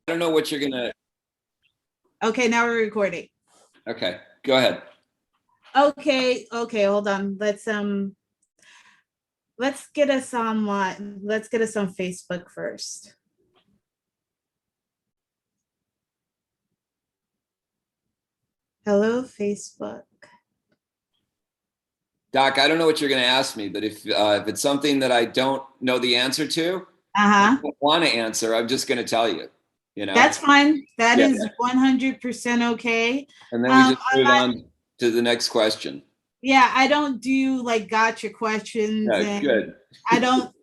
don't know what you're gonna. Okay, now we're recording. Okay, go ahead. Okay, hold on. Let's get us online. Let's get us on Facebook first. Hello, Facebook. Doc, I don't know what you're gonna ask me, but if it's something that I don't know the answer to, Uh-huh. don't want to answer, I'm just gonna tell you. You know. That's fine. That Yeah. is 100% okay. And then we Um, just move on to the next question. yeah, I don't do like gotcha questions, Yeah, and good. I don't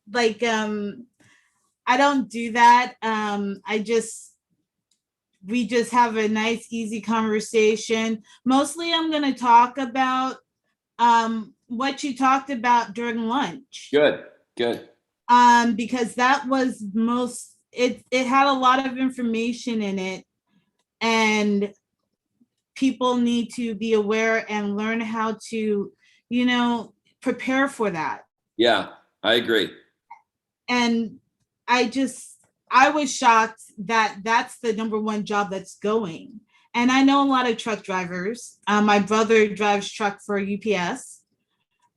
I don't do that. We just have a nice, easy conversation. Mostly I'm gonna talk about what you talked about during lunch. Good. Good. Because that was it had a lot of information in it, and people need to be aware and learn how to, prepare for that. Yeah, I agree. And I was shocked that that's the number one job that's going. And I know a lot of truck drivers. My brother drives truck for UPS,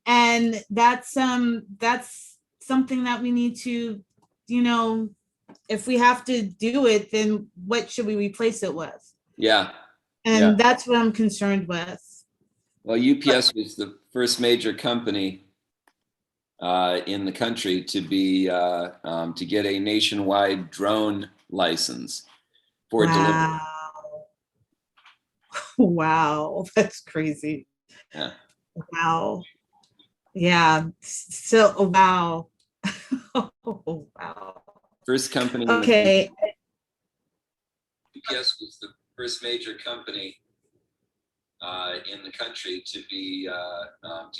and that's something that we need to, you know, if we have to do it, then what should we replace it with? Yeah. Yeah. And that's what I'm concerned with. Well, UPS was the first major company in the country to to get a nationwide drone license for delivery. Wow. Wow, that's crazy. Yeah. Wow. Yeah. So, wow. Oh, wow. First company. Okay. UPS was the first major company in the country to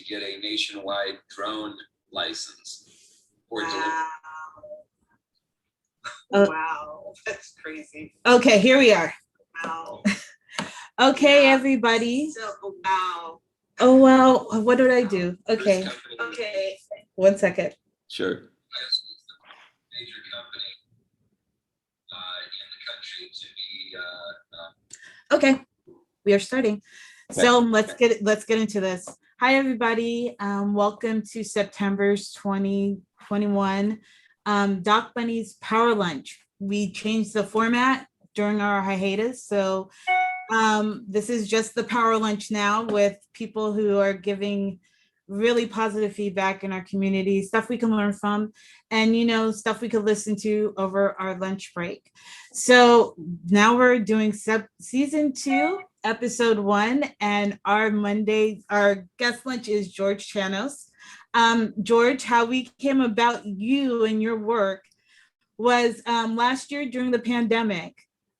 get a nationwide drone license for delivery. Oh, wow, that's crazy. Okay, here we are. Wow. Okay, everybody. So, wow. Oh, wow. What did I do? Okay. Okay. 1 second. Sure. UPS was the major company in the country to Okay, we are starting. So let's get into this. Hi, everybody. Welcome to September's 2021 Doc Bunny's Power Lunch. We changed the format during our hiatus, so this is just the Power Lunch now, with people who are giving really positive feedback in our community, stuff we can learn from, and stuff we could listen to over our lunch break. So now we're doing season 2, episode 1, and our guest lunch is George Chanos. George, how we came about you and your work was last year during the pandemic.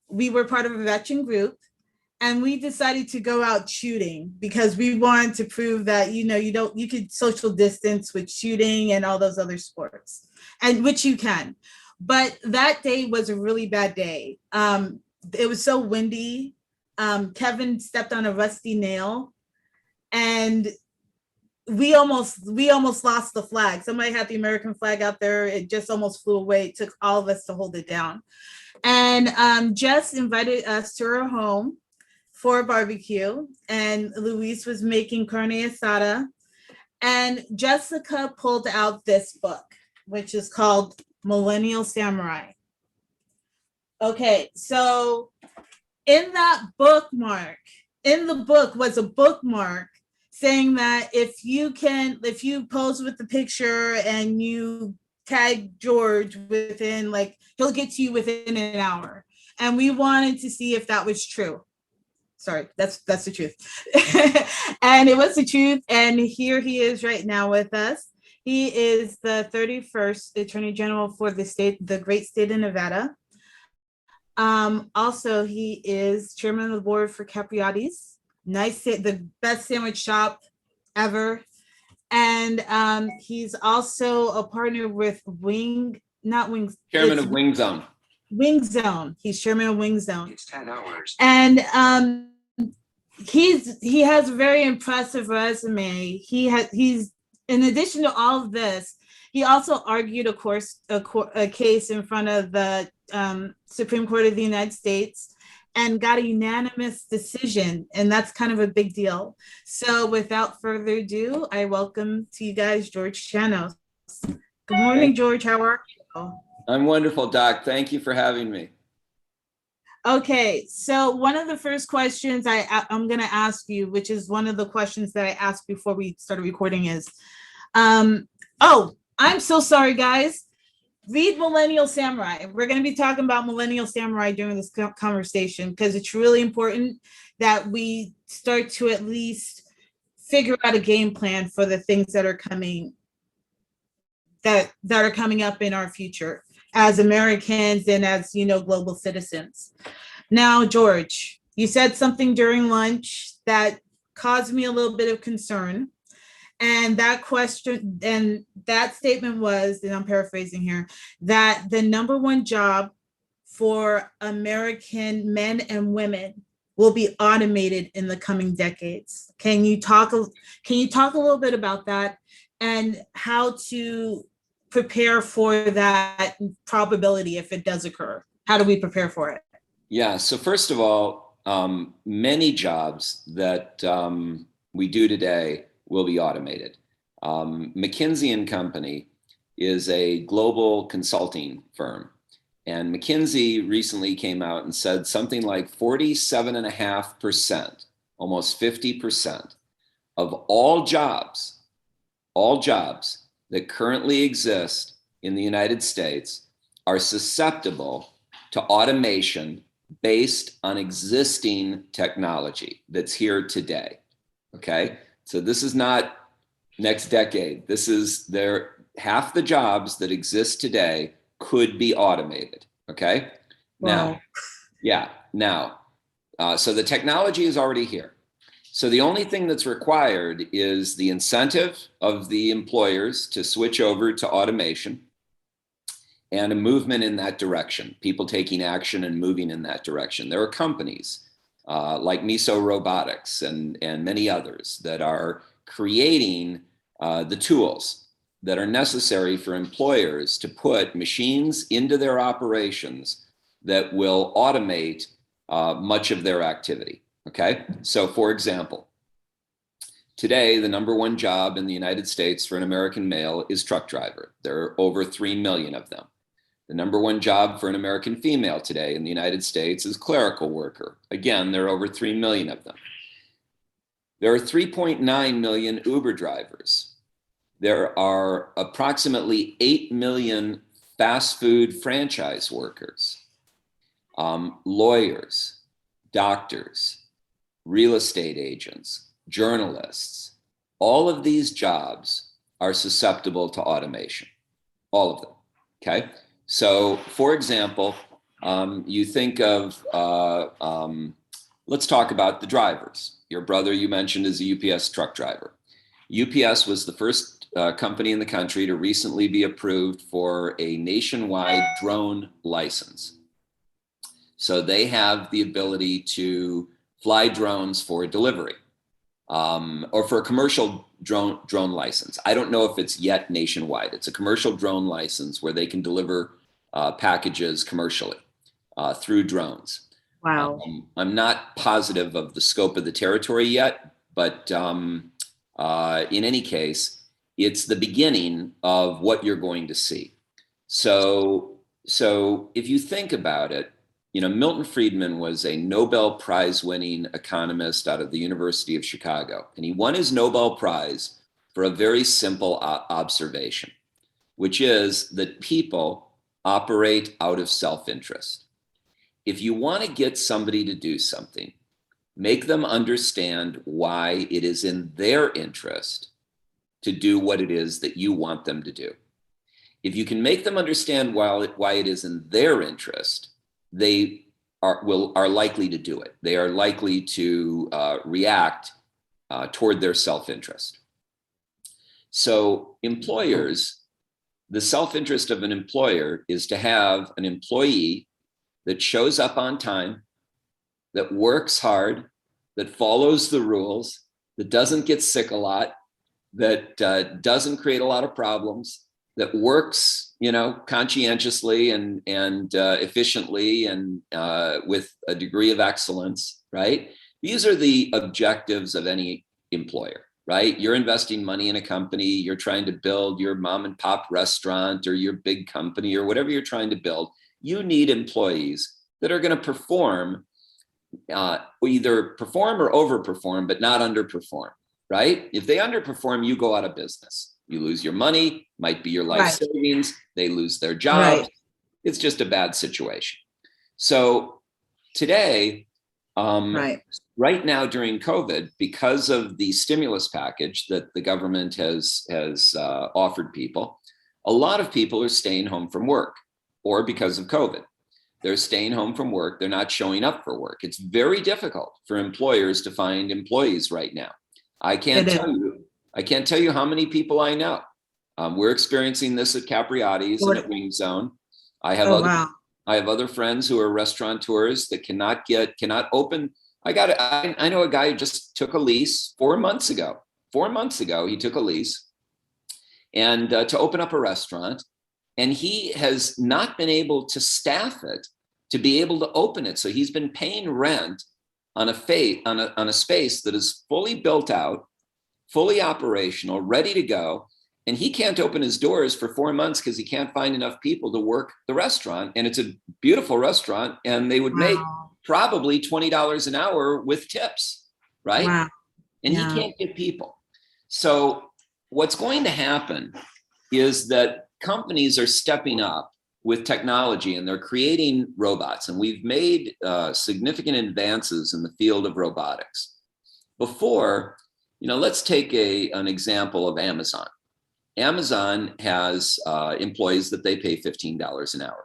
We were part of a veteran group, and we decided to go out shooting because we wanted to prove that you could social distance with shooting and all those other sports, and which you can. But that day was a really bad day. It was so windy. Kevin stepped on a rusty nail, and we almost lost the flag. Somebody had the American flag out there. It just almost flew away. It took all of us to hold it down. And Jess invited us to her home for a barbecue, and Luis was making carne asada, and Jessica pulled out this book, which is called Millennial Samurai. Okay, so in the book was a bookmark saying that if you pose with the picture and you tag George within, he'll get to you within an hour. And we wanted to see if that was true. Sorry, that's the truth. And it was the truth. And here he is right now with us. He is the 31st Attorney General for the great state of Nevada. Also, he is chairman of the board for Capriati's, the best sandwich shop ever. And he's also a partner with Chairman of Wing Zone. Wing Zone. He's chairman of Wing Zone. It's 10 hours. And he has a very impressive resume. He's in addition to all of this, he also argued a case in front of the Supreme Court of the United States and got a unanimous decision. And that's kind of a big deal. So without further ado, I welcome to you guys, George Chanos. Good morning, George. How are you? I'm wonderful, Doc. Thank you for having me. Okay, so one of the first questions I'm going to ask you, which is one of the questions that I asked before we started recording is, oh, I'm so sorry, guys. Read Millennial Samurai. We're going to be talking about Millennial Samurai during this conversation because it's really important that we start to at least figure out a game plan for the things that are coming that are coming up in our future as Americans and as, global citizens. Now, George, you said something during lunch that caused me a little bit of concern. And that question and that statement was, and I'm paraphrasing here, that the number one job for American men and women will be automated in the coming decades. Can you talk a little bit about that and how to prepare for that probability if it does occur? How do we prepare for it? Yeah, so first of all, many jobs that we do today will be automated. McKinsey & Company is a global consulting firm. And McKinsey recently came out and said something like 47.5%, almost 50% of all jobs that currently exist in the United States are susceptible to automation based on existing technology that's here today. Okay, so this is not next decade. This is half the jobs that exist today could be automated. Okay, Wow. So the technology is already here. So the only thing that's required is the incentive of the employers to switch over to automation and a movement in that direction, people taking action and moving in that direction. There are companies like Miso Robotics and many others that are creating the tools that are necessary for employers to put machines into their operations that will automate much of their activity. Okay, so for example, today the number one job in the United States for an American male is truck driver. There are over 3 million of them. The number one job for an American female today in the United States is clerical worker. Again, there are over 3 million of them. There are 3.9 million Uber drivers. There are approximately 8 million fast food franchise workers, lawyers, doctors, real estate agents, journalists. All of these jobs are susceptible to automation, all of them, okay? So for example, you think of, let's talk about the drivers. Your brother you mentioned is a UPS truck driver. UPS was the first company in the country to recently be approved for a nationwide drone license. So they have the ability to fly drones for delivery or for a commercial drone license. I don't know if it's yet nationwide. It's a commercial drone license where they can deliver packages commercially through drones. Wow. I'm not positive of the scope of the territory yet, but in any case, it's the beginning of what you're going to see. So if you think about it, Milton Friedman was a Nobel Prize winning economist out of the University of Chicago, and he won his Nobel Prize for a very simple observation, which is that people operate out of self-interest. If you want to get somebody to do something, make them understand why it is in their interest to do what it is that you want them to do. If you can make them understand why it is in their interest, they are likely to do it. They are likely to react toward their self-interest. So employers, the self-interest of an employer is to have an employee that shows up on time, that works hard, that follows the rules, that doesn't get sick a lot, that doesn't create a lot of problems, that works conscientiously and efficiently and with a degree of excellence, right? These are the objectives of any employer, right? You're investing money in a company, you're trying to build your mom and pop restaurant or your big company or whatever you're trying to build. You need employees that are going to perform, either perform or overperform, but not underperform, right? If they underperform, you go out of business. You lose your money, might be your life savings, they lose their jobs. Right. It's just a bad situation. So today, right now during COVID, because of the stimulus package that the government has offered people, a lot of people are staying home from work, or because of COVID. They're staying home from work. They're not showing up for work. It's very difficult for employers to find employees right now. I can't tell you how many people I know. We're experiencing this at Capriati's and at Wing Zone. I have other friends who are restaurateurs that cannot open. I know a guy who just took a lease 4 months ago. 4 months ago, he took a lease and to open up a restaurant, and he has not been able to staff it to be able to open it. So he's been paying rent on a space that is fully built out, fully operational, ready to go. And he can't open his doors for 4 months because he can't find enough people to work the restaurant. And it's a beautiful restaurant, and they would make probably $20 an hour with tips, right? Wow. And he can't get people. So what's going to happen is that companies are stepping up with technology, and they're creating robots. And we've made significant advances in the field of robotics. Before, let's take an example of Amazon. Amazon has employees that they pay $15 an hour,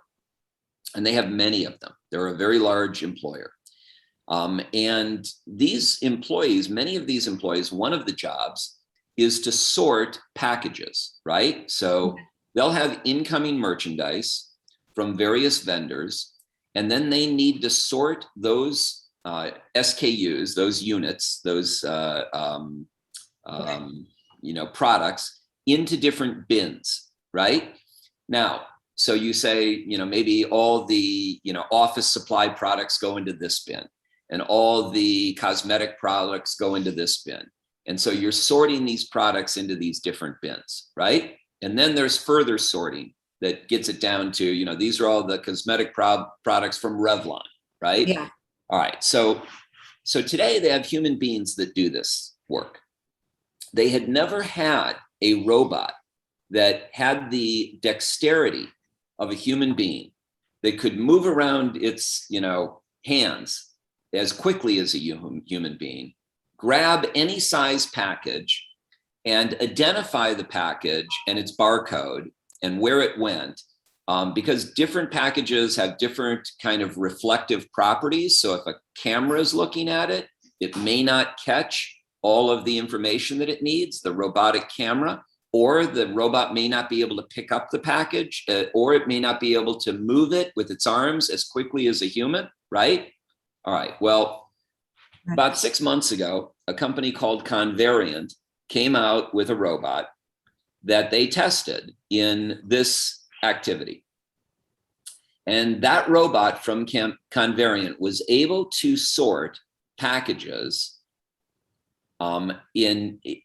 and they have many of them. They're a very large employer. And these employees, many of these employees, one of the jobs is to sort packages, right? So they'll have incoming merchandise from various vendors, and then they need to sort those SKUs, those units, those products into different bins, right? Now, so you say, maybe all the, office supply products go into this bin, and all the cosmetic products go into this bin. And so you're sorting these products into these different bins, right? And then there's further sorting that gets it down to, these are all the cosmetic products from Revlon, right? Yeah. All right. So today they have human beings that do this work. They had never had a robot that had the dexterity of a human being that could move around its, hands as quickly as a human being, grab any size package and identify the package and its barcode and where it went, because different packages have different kind of reflective properties. So if a camera is looking at it, it may not catch all of the information that it needs, the robotic camera, or the robot may not be able to pick up the package, or it may not be able to move it with its arms as quickly as a human, right? All right, well, about 6 months ago, a company called Convariant came out with a robot that they tested in this activity. And that robot from Convariant was able to sort packages at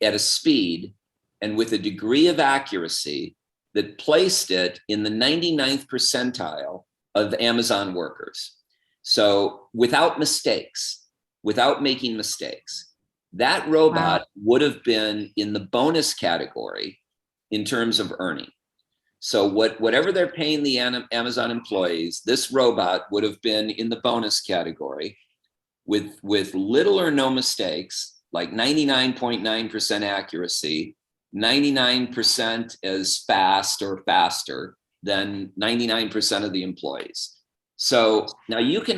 a speed and with a degree of accuracy that placed it in the 99th percentile of Amazon workers. So without mistakes, without making mistakes, that robot would have been in the bonus category in terms of earning. So whatever they're paying the Amazon employees, this robot would have been in the bonus category with little or no mistakes, like 99.9% accuracy, 99% as fast or faster than 99% of the employees. So now you can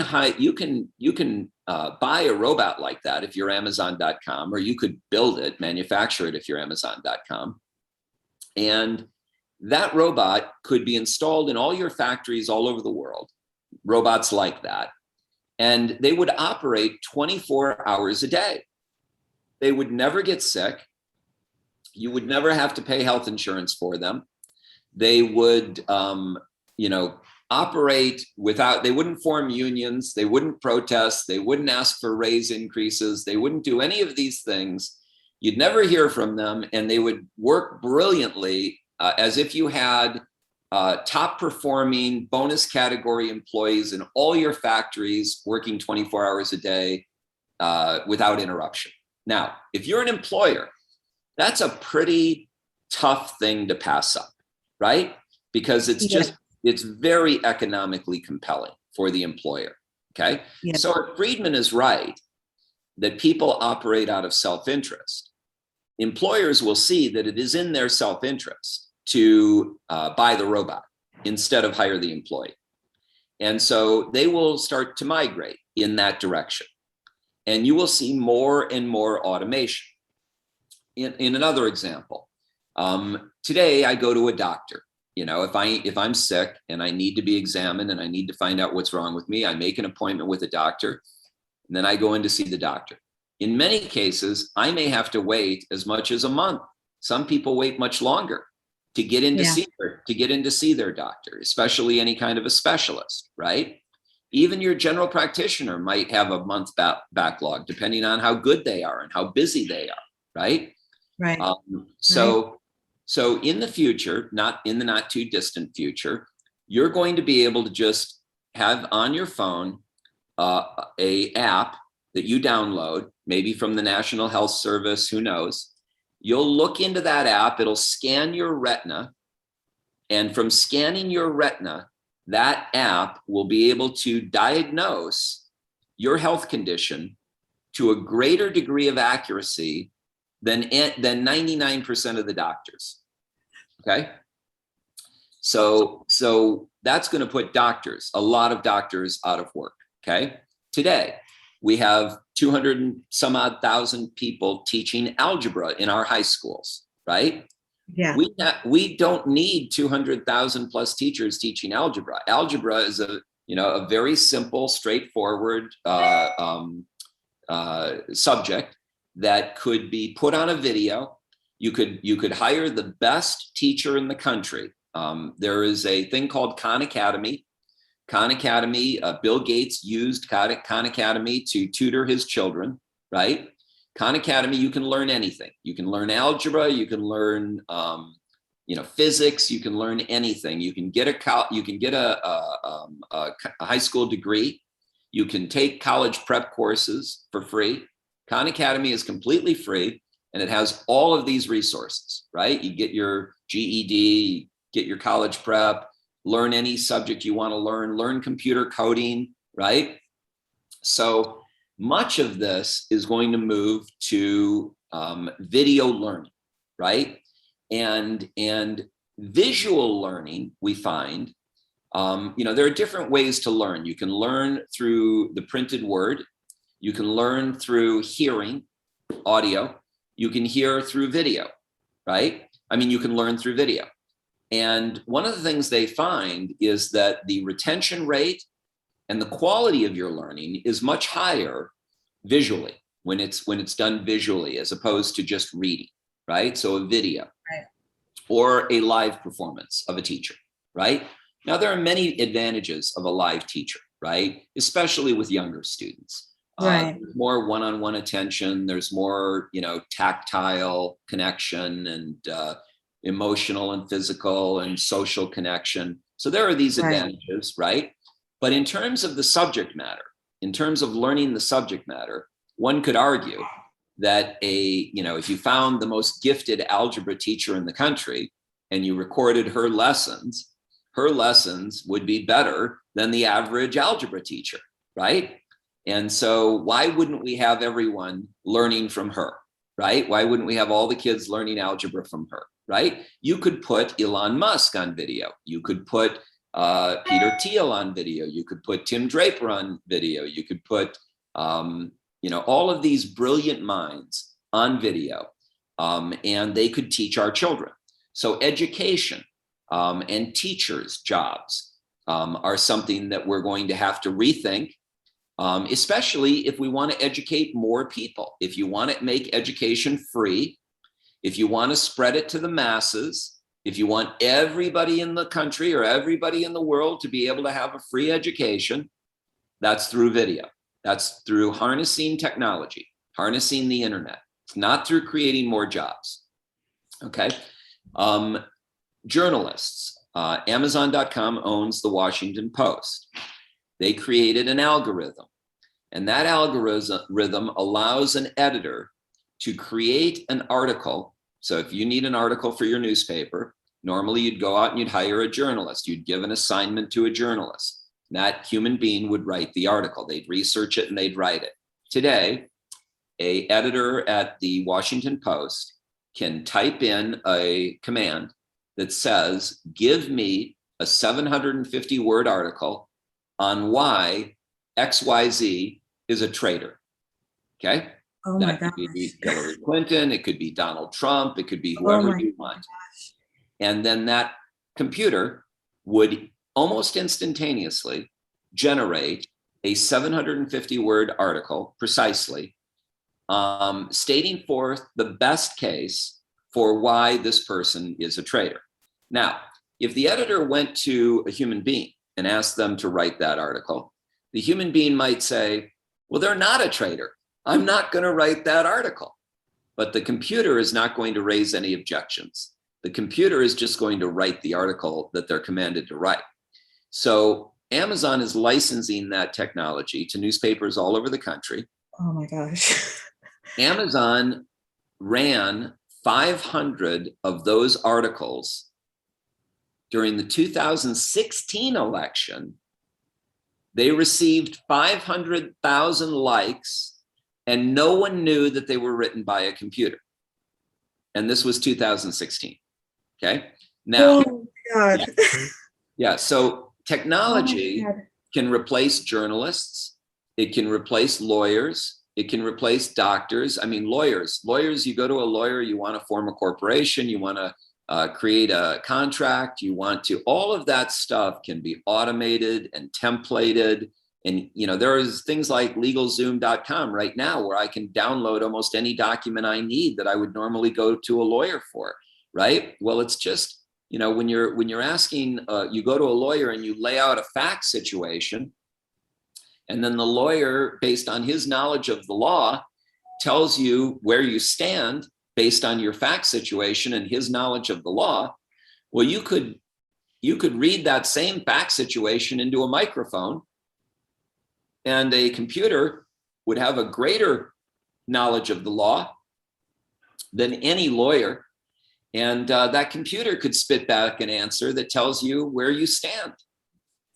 buy a robot like that if you're Amazon.com, or you could build it, manufacture it if you're Amazon.com. And that robot could be installed in all your factories all over the world, robots like that. And they would operate 24 hours a day. They would never get sick. You would never have to pay health insurance for them. they would, operate without, they wouldn't form unions, they wouldn't protest, they wouldn't ask for raise increases, they wouldn't do any of these things. You'd never hear from them, and they would work brilliantly as if you had top performing bonus category employees in all your factories working 24 hours a day without interruption. Now, if you're an employer, that's a pretty tough thing to pass up, right? Because it's very economically compelling for the employer, okay? Yeah. So if Friedman is right, that people operate out of self-interest, employers will see that it is in their self-interest to buy the robot instead of hire the employee. And so they will start to migrate in that direction. And you will see more and more automation. In another example, today I go to a doctor. If I'm sick and I need to be examined and I need to find out what's wrong with me, I make an appointment with a doctor, and then I go in to see the doctor. In many cases, I may have to wait as much as a month. Some people wait much longer to get in to see their doctor, especially any kind of a specialist, right? Even your general practitioner might have a month backlog, depending on how good they are and how busy they are, right? Right. So in the future, not in the not too distant future, you're going to be able to just have on your phone a app that you download, maybe from the National Health Service, who knows. You'll look into that app, it'll scan your retina, and from scanning your retina, that app will be able to diagnose your health condition to a greater degree of accuracy than 99% of the doctors, okay? So that's gonna put a lot of doctors out of work, okay? Today, we have 200 and some odd thousand people teaching algebra in our high schools, right? Yeah. We don't need 200,000 plus teachers teaching algebra. Algebra is a very simple, straightforward subject that could be put on a video. You could hire the best teacher in the country. There is a thing called Khan Academy. Khan Academy, Bill Gates used Khan Academy to tutor his children, right? Khan Academy, you can learn anything. You can learn algebra, you can learn physics, you can learn anything. You can get a high school degree. You can take college prep courses for free. Khan Academy is completely free, and it has all of these resources, right? You get your GED, get your college prep, learn any subject you want to learn computer coding, right? So much of this is going to move to video learning, right? And visual learning, we find, there are different ways to learn. You can learn through the printed word. You can learn through hearing, audio. You can hear through video, right? You can learn through video. And one of the things they find is that the retention rate and the quality of your learning is much higher visually when it's done visually as opposed to just reading, right? So a video, right, or a live performance of a teacher, right? Now, there are many advantages of a live teacher, right? Especially with younger students. Right. There's more one-on-one attention. There's more, tactile connection and emotional and physical and social connection. So there are these advantages, right? But in terms of the subject matter, in terms of learning the subject matter, one could argue that if you found the most gifted algebra teacher in the country and you recorded her lessons would be better than the average algebra teacher, right? And so why wouldn't we have everyone learning from her, right? Why wouldn't we have all the kids learning algebra from her, right? You could put Elon Musk on video. You could put Peter Thiel on video. You could put Tim Draper on video. You could put, all of these brilliant minds on video, and they could teach our children. So education and teachers' jobs are something that we're going to have to rethink, especially if we want to educate more people. If you want to make education free, if you want to spread it to the masses, if you want everybody in the country or everybody in the world to be able to have a free education, that's through video. That's through harnessing technology, harnessing the internet. It's not through creating more jobs. Okay. Journalists, Amazon.com owns the Washington Post. They created an algorithm, and that algorithm allows an editor to create an article. So if you need an article for your newspaper, normally you'd go out and you'd hire a journalist. You'd give an assignment to a journalist. That human being would write the article. They'd research it and they'd write it. Today, an editor at the Washington Post can type in a command that says, give me a 750-word article on why XYZ is a traitor. Okay? Oh my That gosh. could be Hillary Clinton, it could be Donald Trump, it could be whoever you want. And then that computer would almost instantaneously generate a 750-word article precisely, stating forth the best case for why this person is a traitor. Now, if the editor went to a human being and asked them to write that article, the human being might say, well, they're not a traitor. I'm not going to write that article. But the computer is not going to raise any objections. The computer is just going to write the article that they're commanded to write. So Amazon is licensing that technology to newspapers all over the country. Oh my gosh. Amazon ran 500 of those articles during the 2016 election. They received 500,000 likes, and no one knew that they were written by a computer. And this was 2016. Okay. Now, Oh my God. yeah. So technology can replace journalists. It can replace lawyers. It can replace doctors. I mean, lawyers, you go to a lawyer, you want to form a corporation, you want to create a contract, you want to, all of that stuff can be automated and templated. And, you know, there is things like LegalZoom.com right now where I can download almost any document I need that I would normally go to a lawyer for, right? Well, it's just, you know, when you're asking, you go to a lawyer and you lay out a fact situation, and then the lawyer, based on his knowledge of the law, tells you where you stand based on your fact situation and his knowledge of the law. Well, you could read that same fact situation into a microphone, and a computer would have a greater knowledge of the law than any lawyer. And that computer could spit back an answer that tells you where you stand.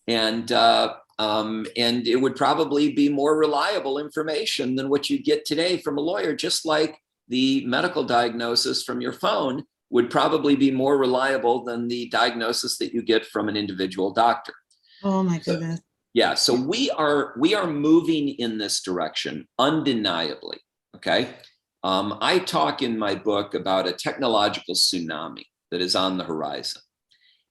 And it would probably be more reliable information than what you get today from a lawyer, just like the medical diagnosis from your phone would probably be more reliable than the diagnosis that you get from an individual doctor. Oh my goodness. Yeah, so we are moving in this direction undeniably. Okay, I talk in my book about a technological tsunami that is on the horizon,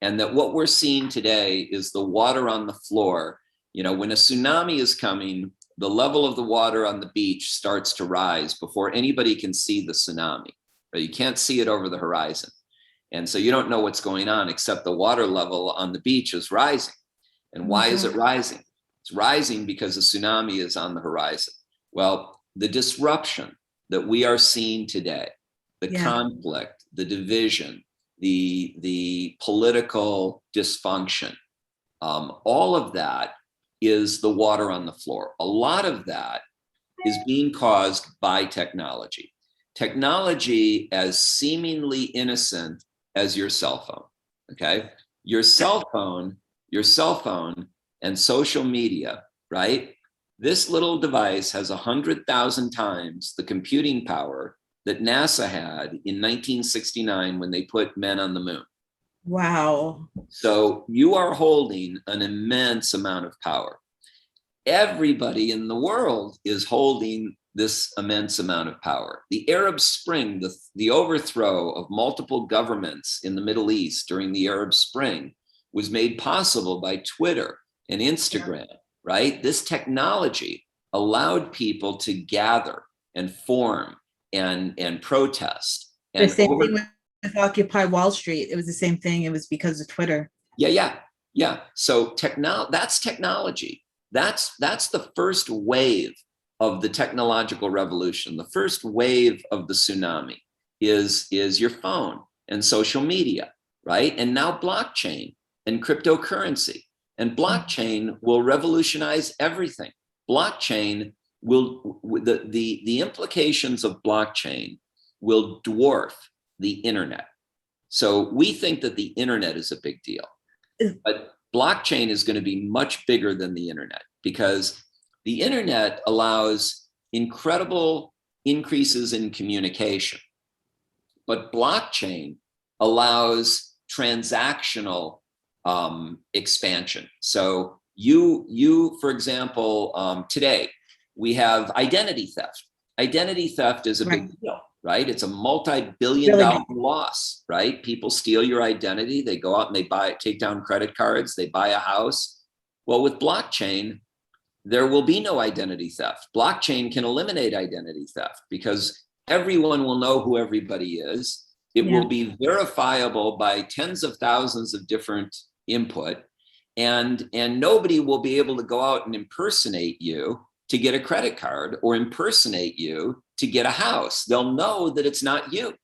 and that what we're seeing today is the water on the floor. You know, when a tsunami is coming, the level of the water on the beach starts to rise before anybody can see the tsunami. Right? You can't see it over the horizon, and so you don't know what's going on except the water level on the beach is rising. And why is it rising? It's rising because a tsunami is on the horizon. Well, the disruption that we are seeing today, the conflict, the division, the political dysfunction, all of that is the water on the floor. A lot of that is being caused by technology. Technology as seemingly innocent as your cell phone, okay? Your cell phone and social media, right? This little device has 100,000 times the computing power that NASA had in 1969 when they put men on the moon. Wow. So you are holding an immense amount of power. Everybody in the world is holding this immense amount of power. The Arab Spring, the overthrow of multiple governments in the Middle East during the Arab Spring was made possible by Twitter and Instagram, right? This technology allowed people to gather and form and protest. And the same thing with with Occupy Wall Street. It was the same thing. It was because of Twitter. Yeah. So that's technology. That's the first wave of the technological revolution. The first wave of the tsunami is your phone and social media, right? And now blockchain and cryptocurrency. And blockchain will revolutionize everything. Blockchain will, the implications of blockchain will dwarf the internet. So we think that the internet is a big deal, but blockchain is going to be much bigger than the internet, because the internet allows incredible increases in communication, but blockchain allows transactional expansion. So you, for example, today we have identity theft. Identity theft is a big deal, right? It's a multi-billion-dollar loss, right? People steal your identity. They go out and they take down credit cards. They buy a house. Well, with blockchain, there will be no identity theft. Blockchain can eliminate identity theft because everyone will know who everybody is. It will be verifiable by tens of thousands of different input, and nobody will be able to go out and impersonate you to get a credit card or impersonate you to get a house. They'll know that it's not you,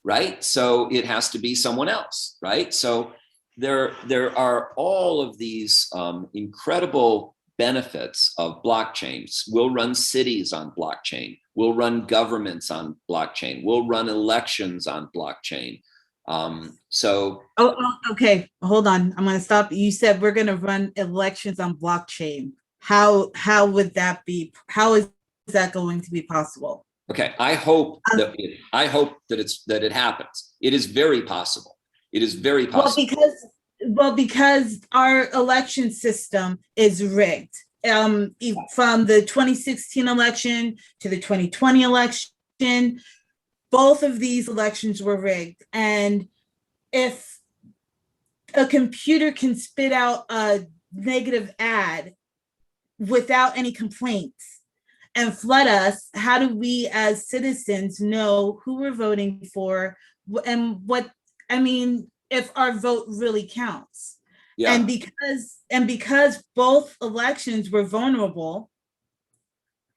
right? So it has to be someone else, right? So there are all of these incredible benefits of blockchains. We'll run cities on blockchain. We'll run governments on blockchain. We'll run elections on blockchain. Okay, hold on. I'm going to stop. You said we're going to run elections on blockchain. How would that be? How is that going to be possible? Okay, I hope that it happens. It is very possible. It is very possible. Because our election system is rigged. From the 2016 election to the 2020 election, both of these elections were rigged. And if a computer can spit out a negative ad without any complaints and flood us, how do we as citizens know who we're voting for and if our vote really counts? Yeah. And because both elections were vulnerable,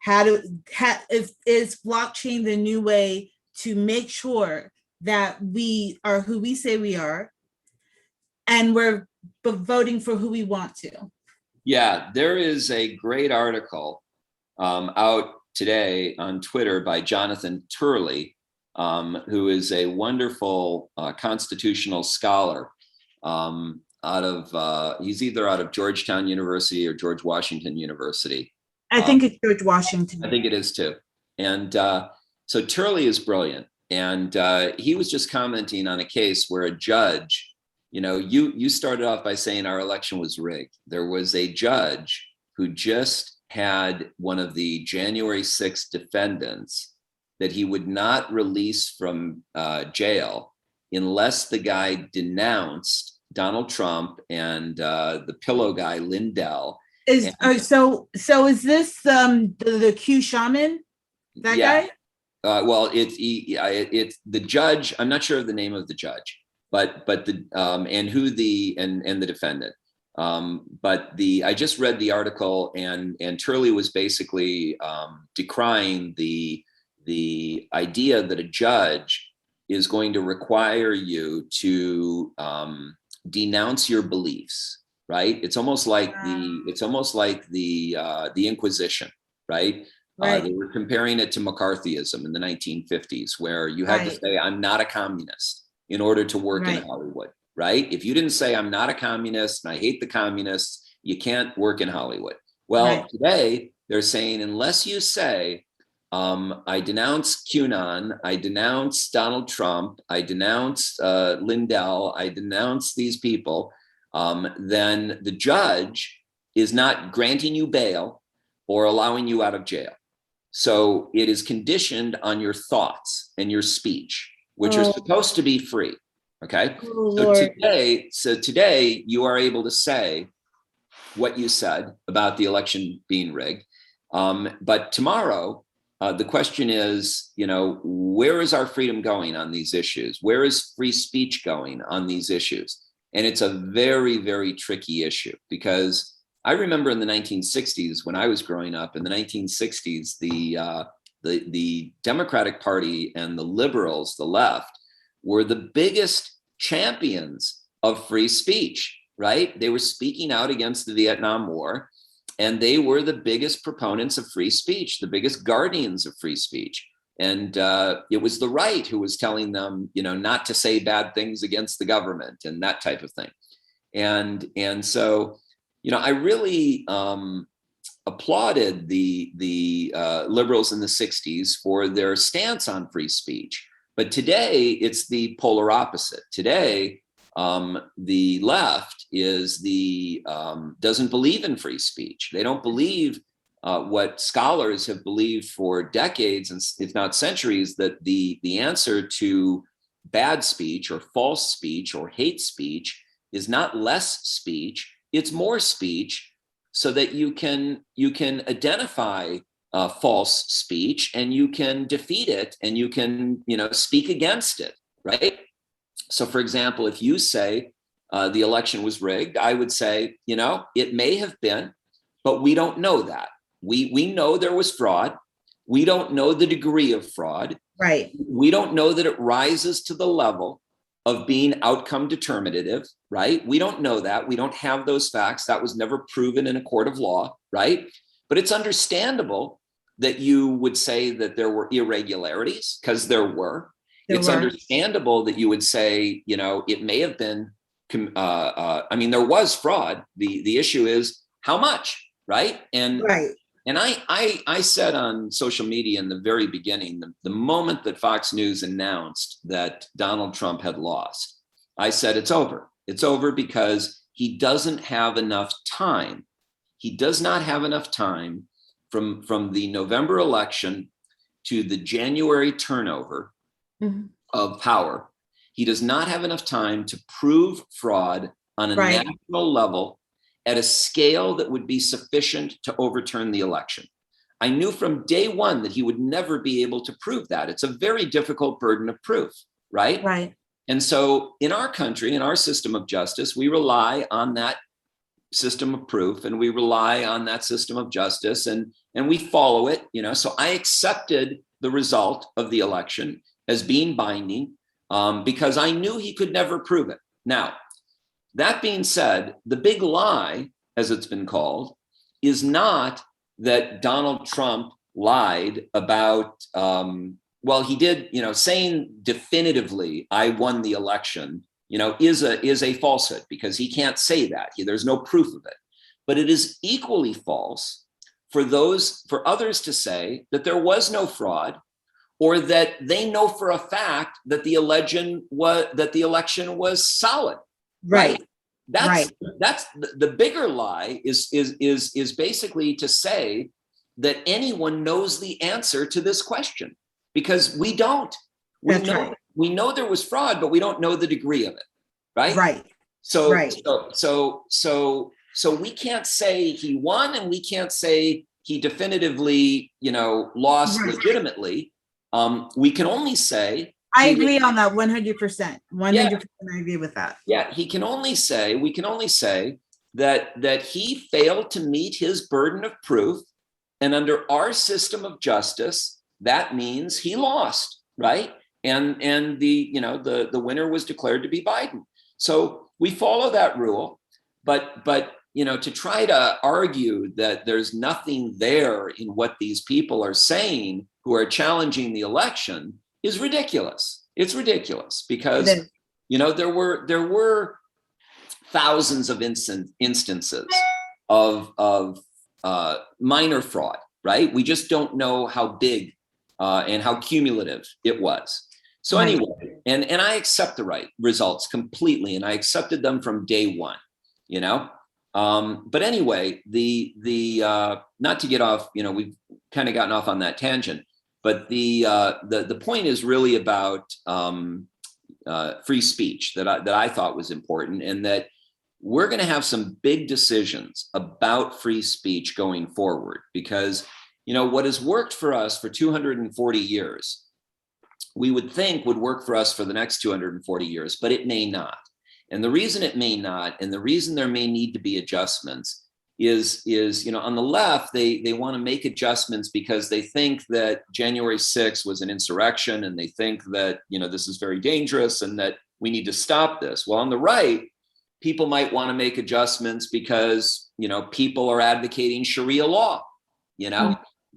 is blockchain the new way to make sure that we are who we say we are and we're voting for who we want to? Yeah, there is a great article out today on Twitter by Jonathan Turley, who is a wonderful constitutional scholar he's either out of Georgetown University or George Washington University. I think it's George Washington. I think it is too. And so Turley is brilliant. And he was just commenting on a case where a judge, you started off by saying our election was rigged. There was a judge who just had one of the January 6th defendants that he would not release from jail unless the guy denounced Donald Trump and the pillow guy Lindell. So is this the Q shaman? That guy? Well, it's the judge. I'm not sure of the name of the judge, but the and who and the defendant. I just read the article, and Turley was basically decrying the idea that a judge is going to require you to denounce your beliefs, right? It's almost like the Inquisition, right? They were comparing it to McCarthyism in the 1950s, where you had to say, I'm not a communist in order to work in Hollywood, right? If you didn't say, I'm not a communist and I hate the communists, you can't work in Hollywood. Well, today they're saying, unless you say, I denounce QAnon, I denounce Donald Trump, I denounce Lindell, I denounce these people, then the judge is not granting you bail or allowing you out of jail. So it is conditioned on your thoughts and your speech, which are supposed to be free. Okay. So today you are able to say what you said about the election being rigged. But tomorrow the question is, where is our freedom going on these issues? Where is free speech going on these issues? And it's a very, very tricky issue, because I remember in the 1960s, when I was growing up, in the 1960s, the Democratic Party and the liberals, the left, were the biggest champions of free speech, right? They were speaking out against the Vietnam War, and they were the biggest proponents of free speech, the biggest guardians of free speech. And it was the right who was telling them, not to say bad things against the government and that type of thing. And so, I really applauded the liberals in the 60s for their stance on free speech. But today it's the polar opposite. Today, the left doesn't believe in free speech. They don't believe what scholars have believed for decades, and if not centuries, that the answer to bad speech or false speech or hate speech is not less speech, it's more speech, so that you can identify false speech, and you can defeat it, and you can speak against it, right? So, for example, if you say the election was rigged, I would say, it may have been, but we don't know that. We know there was fraud. We don't know the degree of fraud. Right. We don't know that it rises to the level of being outcome determinative, right? We don't know that. We don't have those facts. That was never proven in a court of law, right? But it's understandable that you would say that there were irregularities, because there were. It's understandable that you would say, it may have been, there was fraud. The issue is how much, right? And I said on social media in the very beginning, the moment that Fox News announced that Donald Trump had lost, I said, it's over. It's over, because he doesn't have enough time. He does not have enough time from the November election to the January turnover of power. He does not have enough time to prove fraud on a national level at a scale that would be sufficient to overturn the election. I knew from day one that he would never be able to prove that. It's a very difficult burden of proof, right? Right. And so in our country, in our system of justice, we rely on that system of proof, and we rely on that system of justice, and we follow it, So I accepted the result of the election as being binding, because I knew he could never prove it. Now, that being said, the big lie, as it's been called, is not that Donald Trump lied about, he did, saying definitively, I won the election, is a falsehood, because he can't say that. There's no proof of it. But it is equally false for others to say that there was no fraud, or that they know for a fact that the election was solid. Right. That's the bigger lie is basically to say that anyone knows the answer to this question, because we don't. We know there was fraud, but we don't know the degree of it. Right. Right. So we can't say he won, and we can't say he definitively, lost legitimately. We can only say, I agree on that 100%. 100%. I agree with that. Yeah, we can only say that he failed to meet his burden of proof, and under our system of justice, that means he lost, right? And the winner was declared to be Biden. So we follow that rule, but to try to argue that there's nothing there in what these people are saying who are challenging the election is ridiculous. It's ridiculous, because there were thousands of instances of minor fraud, right? We just don't know how big and how cumulative it was. So anyway, and I accept the results completely, and I accepted them from day one, But anyway, the not to get off, we've kind of gotten off on that tangent. But the point is really about free speech that I thought was important, and that we're going to have some big decisions about free speech going forward, because what has worked for us for 240 years, we would think would work for us for the next 240 years, but it may not. And the reason it may not, and the reason there may need to be adjustments is on the left, they want to make adjustments because they think that January 6th was an insurrection, and they think that, this is very dangerous and that we need to stop this. Well, on the right, people might want to make adjustments because, people are advocating Sharia law,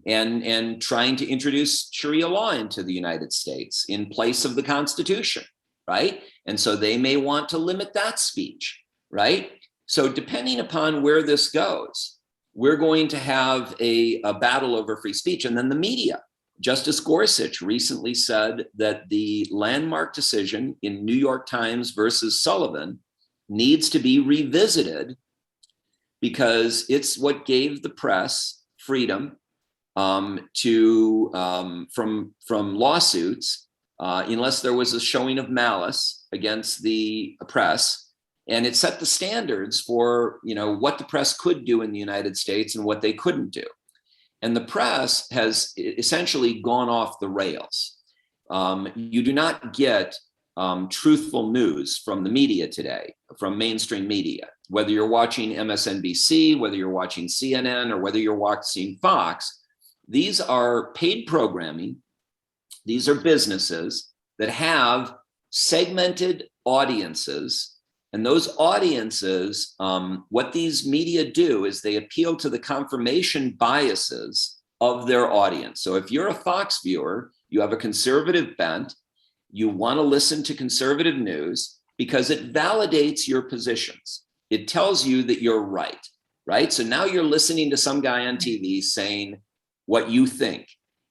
and trying to introduce Sharia law into the United States in place of the Constitution, right? And so they may want to limit that speech, right? So depending upon where this goes, we're going to have a battle over free speech. And then the media. Justice Gorsuch recently said that the landmark decision in New York Times versus Sullivan needs to be revisited because it's what gave the press freedom from lawsuits unless there was a showing of malice against the press. And it set the standards for, what the press could do in the United States and what they couldn't do. And the press has essentially gone off the rails. You do not get truthful news from the media today, from mainstream media, whether you're watching MSNBC, whether you're watching CNN, or whether you're watching Fox. These are paid programming. These are businesses that have segmented audiences. And those audiences, what these media do is they appeal to the confirmation biases of their audience. So if you're a Fox viewer, you have a conservative bent, you want to listen to conservative news because it validates your positions. It tells you that you're right? So now you're listening to some guy on TV saying what you think,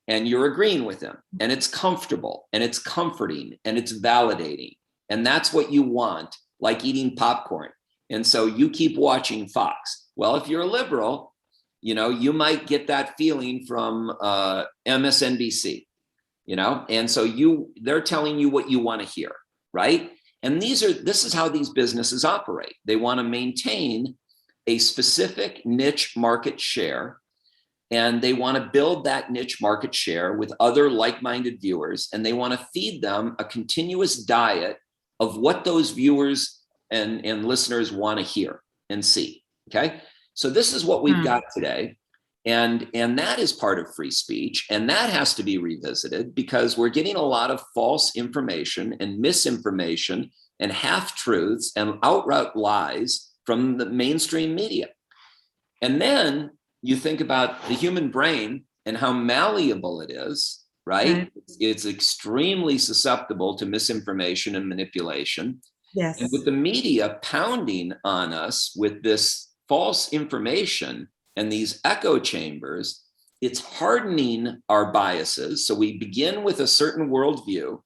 and you're agreeing with him, and it's comfortable, and it's comforting, and it's validating. And that's what you want, like eating popcorn. And so you keep watching Fox. Well, if you're a liberal, you might get that feeling from MSNBC, and so they're telling you what you want to hear, right? And this is how these businesses operate. They want to maintain a specific niche market share, and they want to build that niche market share with other like-minded viewers, and they want to feed them a continuous diet of what those viewers and listeners want to hear and see, okay? So this is what we've got today, and that is part of free speech, and that has to be revisited because we're getting a lot of false information and misinformation and half-truths and outright lies from the mainstream media. And then you think about the human brain and how malleable it is, right? It's extremely susceptible to misinformation and manipulation. Yes. And with the media pounding on us with this false information and these echo chambers, it's hardening our biases. So we begin with a certain worldview,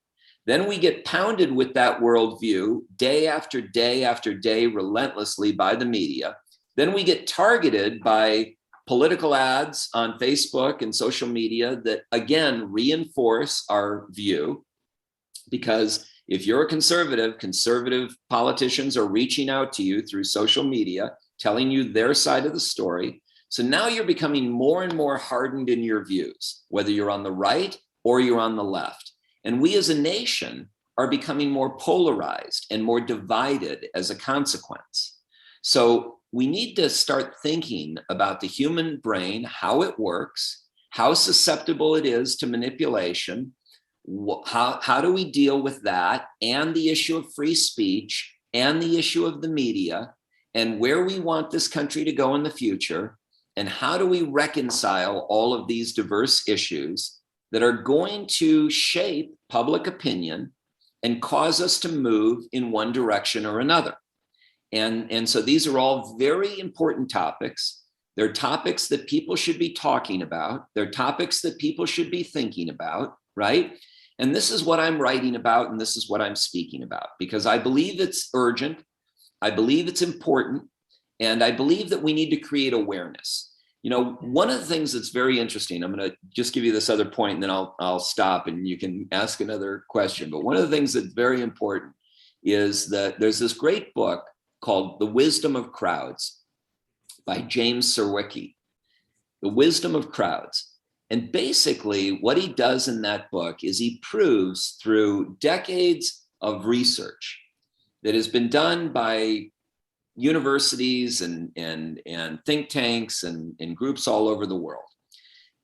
then we get pounded with that worldview day after day after day relentlessly by the media. Then we get targeted by political ads on Facebook and social media that, again, reinforce our view. Because if you're a conservative politicians are reaching out to you through social media, telling you their side of the story. So now you're becoming more and more hardened in your views, whether you're on the right or you're on the left. And we as a nation are becoming more polarized and more divided as a consequence. So we need to start thinking about the human brain, how it works, how susceptible it is to manipulation, how do we deal with that, and the issue of free speech, and the issue of the media, and where we want this country to go in the future, and how do we reconcile all of these diverse issues that are going to shape public opinion and cause us to move in one direction or another. And so these are all very important topics. They're topics that people should be talking about. They're topics that people should be thinking about, right? And this is what I'm writing about, and this is what I'm speaking about, because I believe it's urgent. I believe it's important. And I believe that we need to create awareness. One of the things that's very interesting, I'm going to just give you this other point, and then I'll stop and you can ask another question. But one of the things that's very important is that there's this great book called The Wisdom of Crowds by James Surowiecki. The Wisdom of Crowds. And basically what he does in that book is he proves through decades of research that has been done by universities and think tanks and groups all over the world.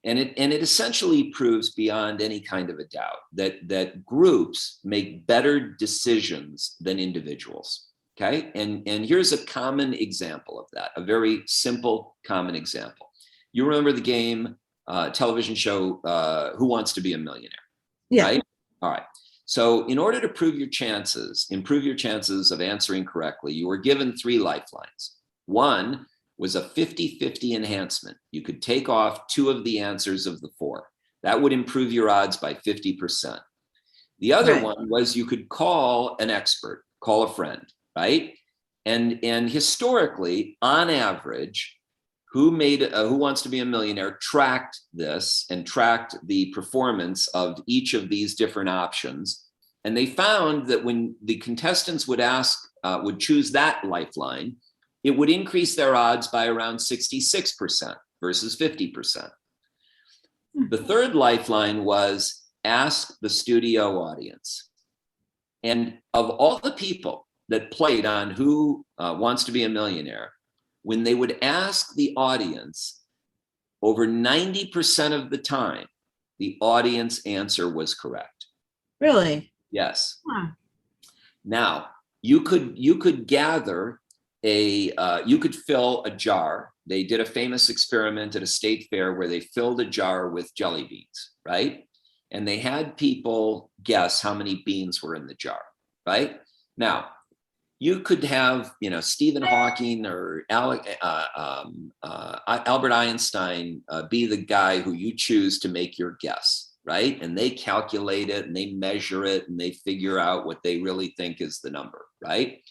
And it essentially proves beyond any kind of a doubt that groups make better decisions than individuals. Okay. And here's a common example of that, a very simple common example. You remember the game, television show, Who Wants to Be a Millionaire? Yeah. Right? All right. So in order to improve your chances of answering correctly, you were given 3 lifelines. One was a 50-50 enhancement. You could take off 2 of the answers of the 4. That would improve your odds by 50%. The other one was you could call an expert, call a friend, right? And historically, on average, Who Wants to Be a Millionaire tracked this and tracked the performance of each of these different options. And they found that when the contestants would choose that lifeline, it would increase their odds by around 66% versus 50%. The third lifeline was ask the studio audience. And of all the people that played on Who Wants to Be a Millionaire, when they would ask the audience, over 90% of the time, the audience answer was correct. Really? Yes. Huh. Now, you could gather you could fill a jar. They did a famous experiment at a state fair where they filled a jar with jelly beans, right? And they had people guess how many beans were in the jar, right? Now, you could have, Stephen Hawking or Albert Einstein be the guy who you choose to make your guess, right? And they calculate it and they measure it and they figure out what they really think is the number, right?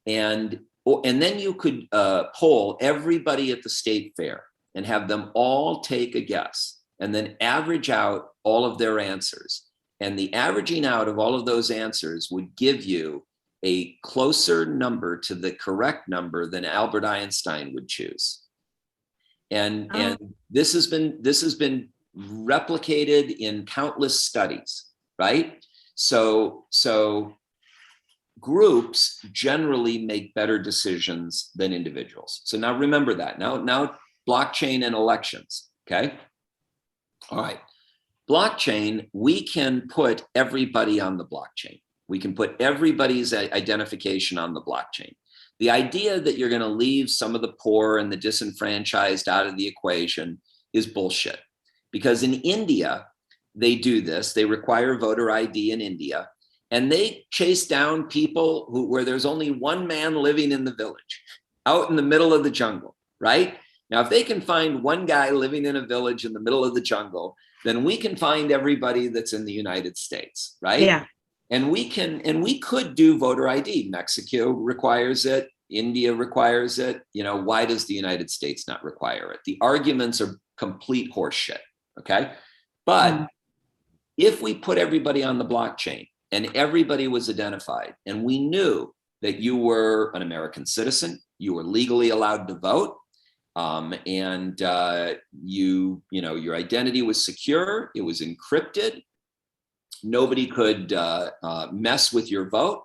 And then you could poll everybody at the state fair and have them all take a guess and then average out all of their answers. And the averaging out of all of those answers would give you a closer number to the correct number than Albert Einstein would choose. And this has been replicated in countless studies, right? So groups generally make better decisions than individuals. So now remember that. Now blockchain and elections, okay? All right. Blockchain, we can put everybody on the blockchain. We can put everybody's identification on the blockchain. The idea that you're going to leave some of the poor and the disenfranchised out of the equation is bullshit. Because in India, they do this. They require voter ID in India. And they chase down people where there's only one man living in the village, out in the middle of the jungle, right? Now, if they can find one guy living in a village in the middle of the jungle, then we can find everybody that's in the United States, right? Yeah. And we could do voter ID. Mexico requires it. India requires it. Why does the United States not require it? The arguments are complete horseshit, okay? But if we put everybody on the blockchain and everybody was identified and we knew that you were an American citizen, you were legally allowed to vote, and your identity was secure, it was encrypted, nobody could mess with your vote,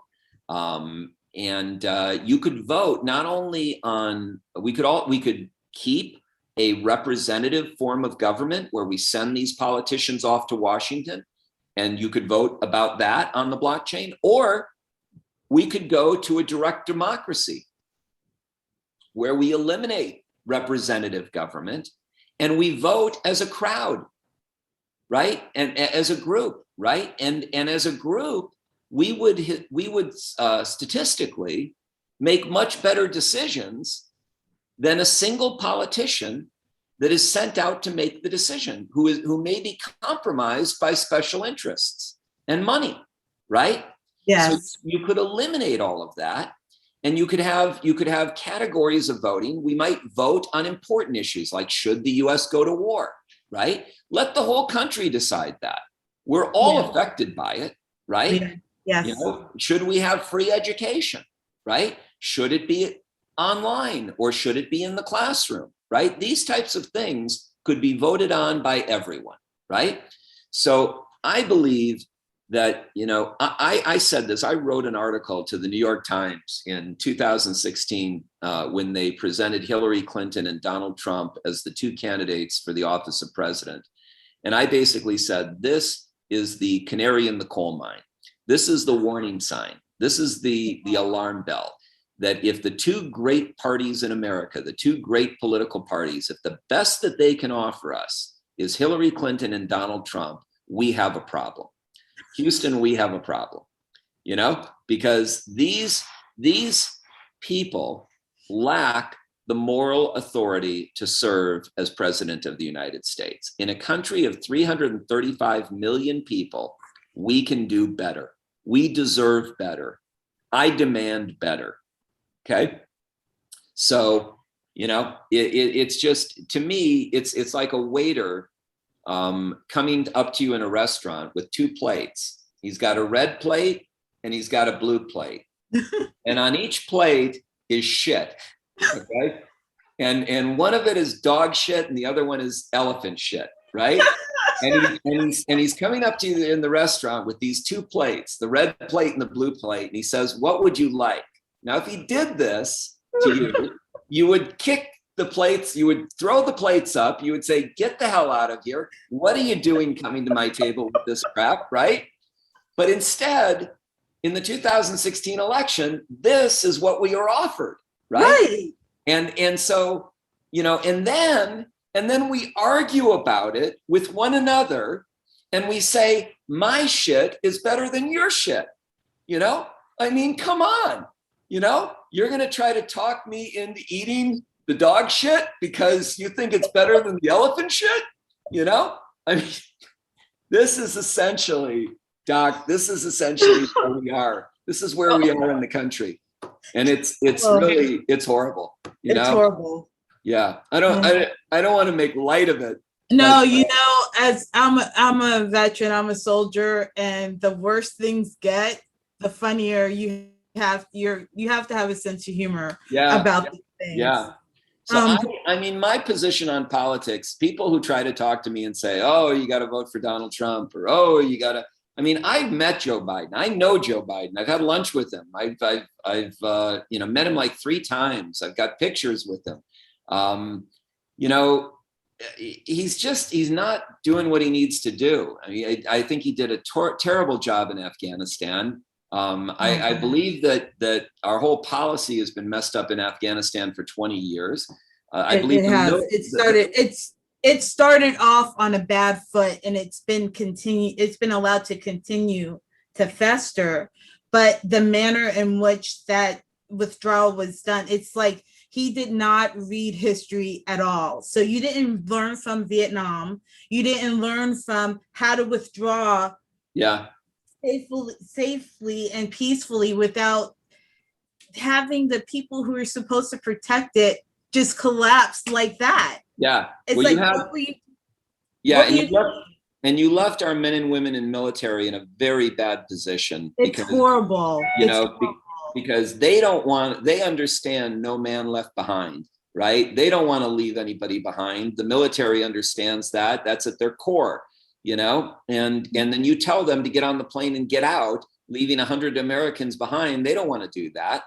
and you could vote not only on, we could keep a representative form of government where we send these politicians off to Washington, and you could vote about that on the blockchain, or we could go to a direct democracy where we eliminate representative government and we vote as a crowd, right? And as a group, right? And as a group, we would statistically make much better decisions than a single politician that is sent out to make the decision, who may be compromised by special interests and money, right? Yes. So you could eliminate all of that, and you could have categories of voting. We might vote on important issues like, should the US go to war, right? Let the whole country decide that. We're all affected by it, right? Yes. Should we have free education, right? Should it be online or should it be in the classroom, right? These types of things could be voted on by everyone, right? So I believe that, I said this, I wrote an article to the New York Times in 2016 when they presented Hillary Clinton and Donald Trump as the two candidates for the office of president. And I basically said, this is the canary in the coal mine. This is the warning sign. This is the alarm bell that if the two great parties in America, the two great political parties, if the best that they can offer us is Hillary Clinton and Donald Trump, we have a problem. Houston, we have a problem, because these people lack the moral authority to serve as president of the United States. In a country of 335 million people, we can do better. We deserve better. I demand better. Okay. So, it's just, to me, it's like a waiter coming up to you in a restaurant with two plates. He's got a red plate and he's got a blue plate. And on each plate is shit. Okay. And one of it is dog shit and the other one is elephant shit, right? And he's coming up to you in the restaurant with these two plates, the red plate and the blue plate. And he says, what would you like? Now, if he did this to you, you would kick the plates, you would throw the plates up, you would say, get the hell out of here. What are you doing coming to my table with this crap, right? But instead, in the 2016 election, this is what we are offered, right? And so, and then we argue about it with one another and we say, my shit is better than your shit. I mean, come on, you're going to try to talk me into eating the dog shit because you think it's better than the elephant shit. I mean, this is essentially, Doc, where we are. This is where we are in the country. And it's really, it's horrible. It's horrible. Yeah. I don't want to make light of it. No, as I'm a veteran, I'm a soldier, and the worse things get, the funnier you have to have a sense of humor about these things. Yeah. So I mean, my position on politics, people who try to talk to me and say, oh, you got to vote for Donald Trump, or, oh, you got to, I mean, I've met Joe Biden. I know Joe Biden. I've had lunch with him. I've met him like 3 times. I've got pictures with him. He's not doing what he needs to do. I mean, I think he did a terrible job in Afghanistan. I believe that our whole policy has been messed up in Afghanistan for 20 years. I believe it has. It started off on a bad foot, and it's been allowed to continue to fester. But the manner in which that withdrawal was done, it's like he did not read history at all. So you didn't learn from Vietnam. You didn't learn from how to withdraw safely and peacefully without having the people who are supposed to protect it just collapse like that. Yeah. It's you left our men and women in military in a very bad position. It's horrible. Because they understand no man left behind, right? They don't want to leave anybody behind. The military understands that. That's at their core, and then you tell them to get on the plane and get out, leaving 100 Americans behind. They don't want to do that.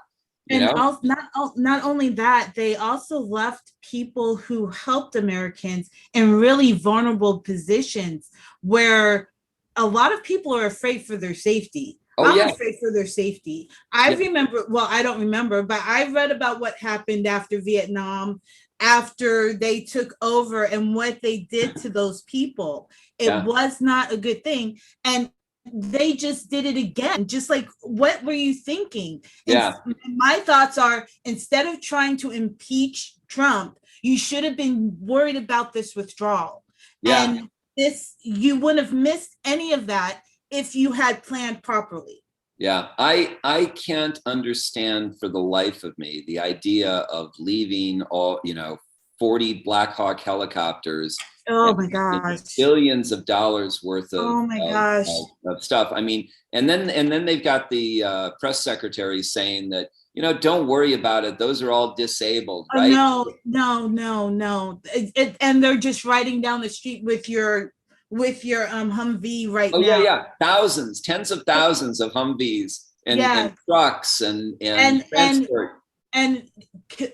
Also, not only that, they also left people who helped Americans in really vulnerable positions where a lot of people are afraid for their safety. I'm afraid for their safety. I don't remember, but I read about what happened after Vietnam, after they took over and what they did to those people. It was not a good thing. And they just did it again. Just like, what were you thinking? And my thoughts are, instead of trying to impeach Trump, you should have been worried about this withdrawal. And you wouldn't have missed any of that if you had planned properly. Yeah, I can't understand for the life of me the idea of leaving all, 40 Black Hawk helicopters. Oh my gosh. Billions of dollars worth of stuff. I mean, and then they've got the press secretary saying that don't worry about it. Those are all disabled, Oh, right? no. And they're just riding down the street with your Humvee right Oh, now. yeah. Thousands, tens of thousands of Humvees and trucks and transport. And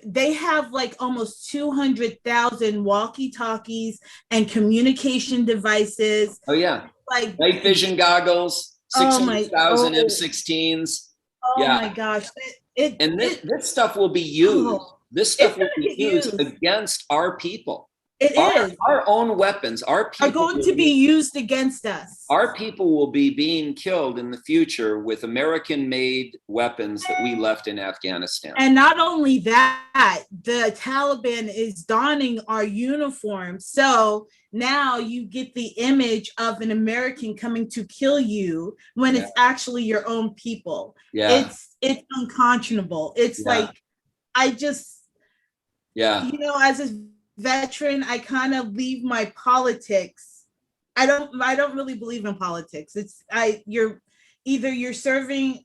they have like almost 200,000 walkie-talkies and communication devices. Oh, yeah. Like night vision goggles, 600,000 M16s. Oh my gosh. This stuff will be used. This stuff will be used against our people. It is. Our own weapons, our people are going to be used against us. Our people will be being killed in the future with American-made weapons that we left in Afghanistan. And not only that, the Taliban is donning our uniforms. So now you get the image of an American coming to kill you when it's actually your own people. Yeah. It's unconscionable. It's like, I just, as a veteran, I kind of leave my politics. I don't really believe in politics. You're serving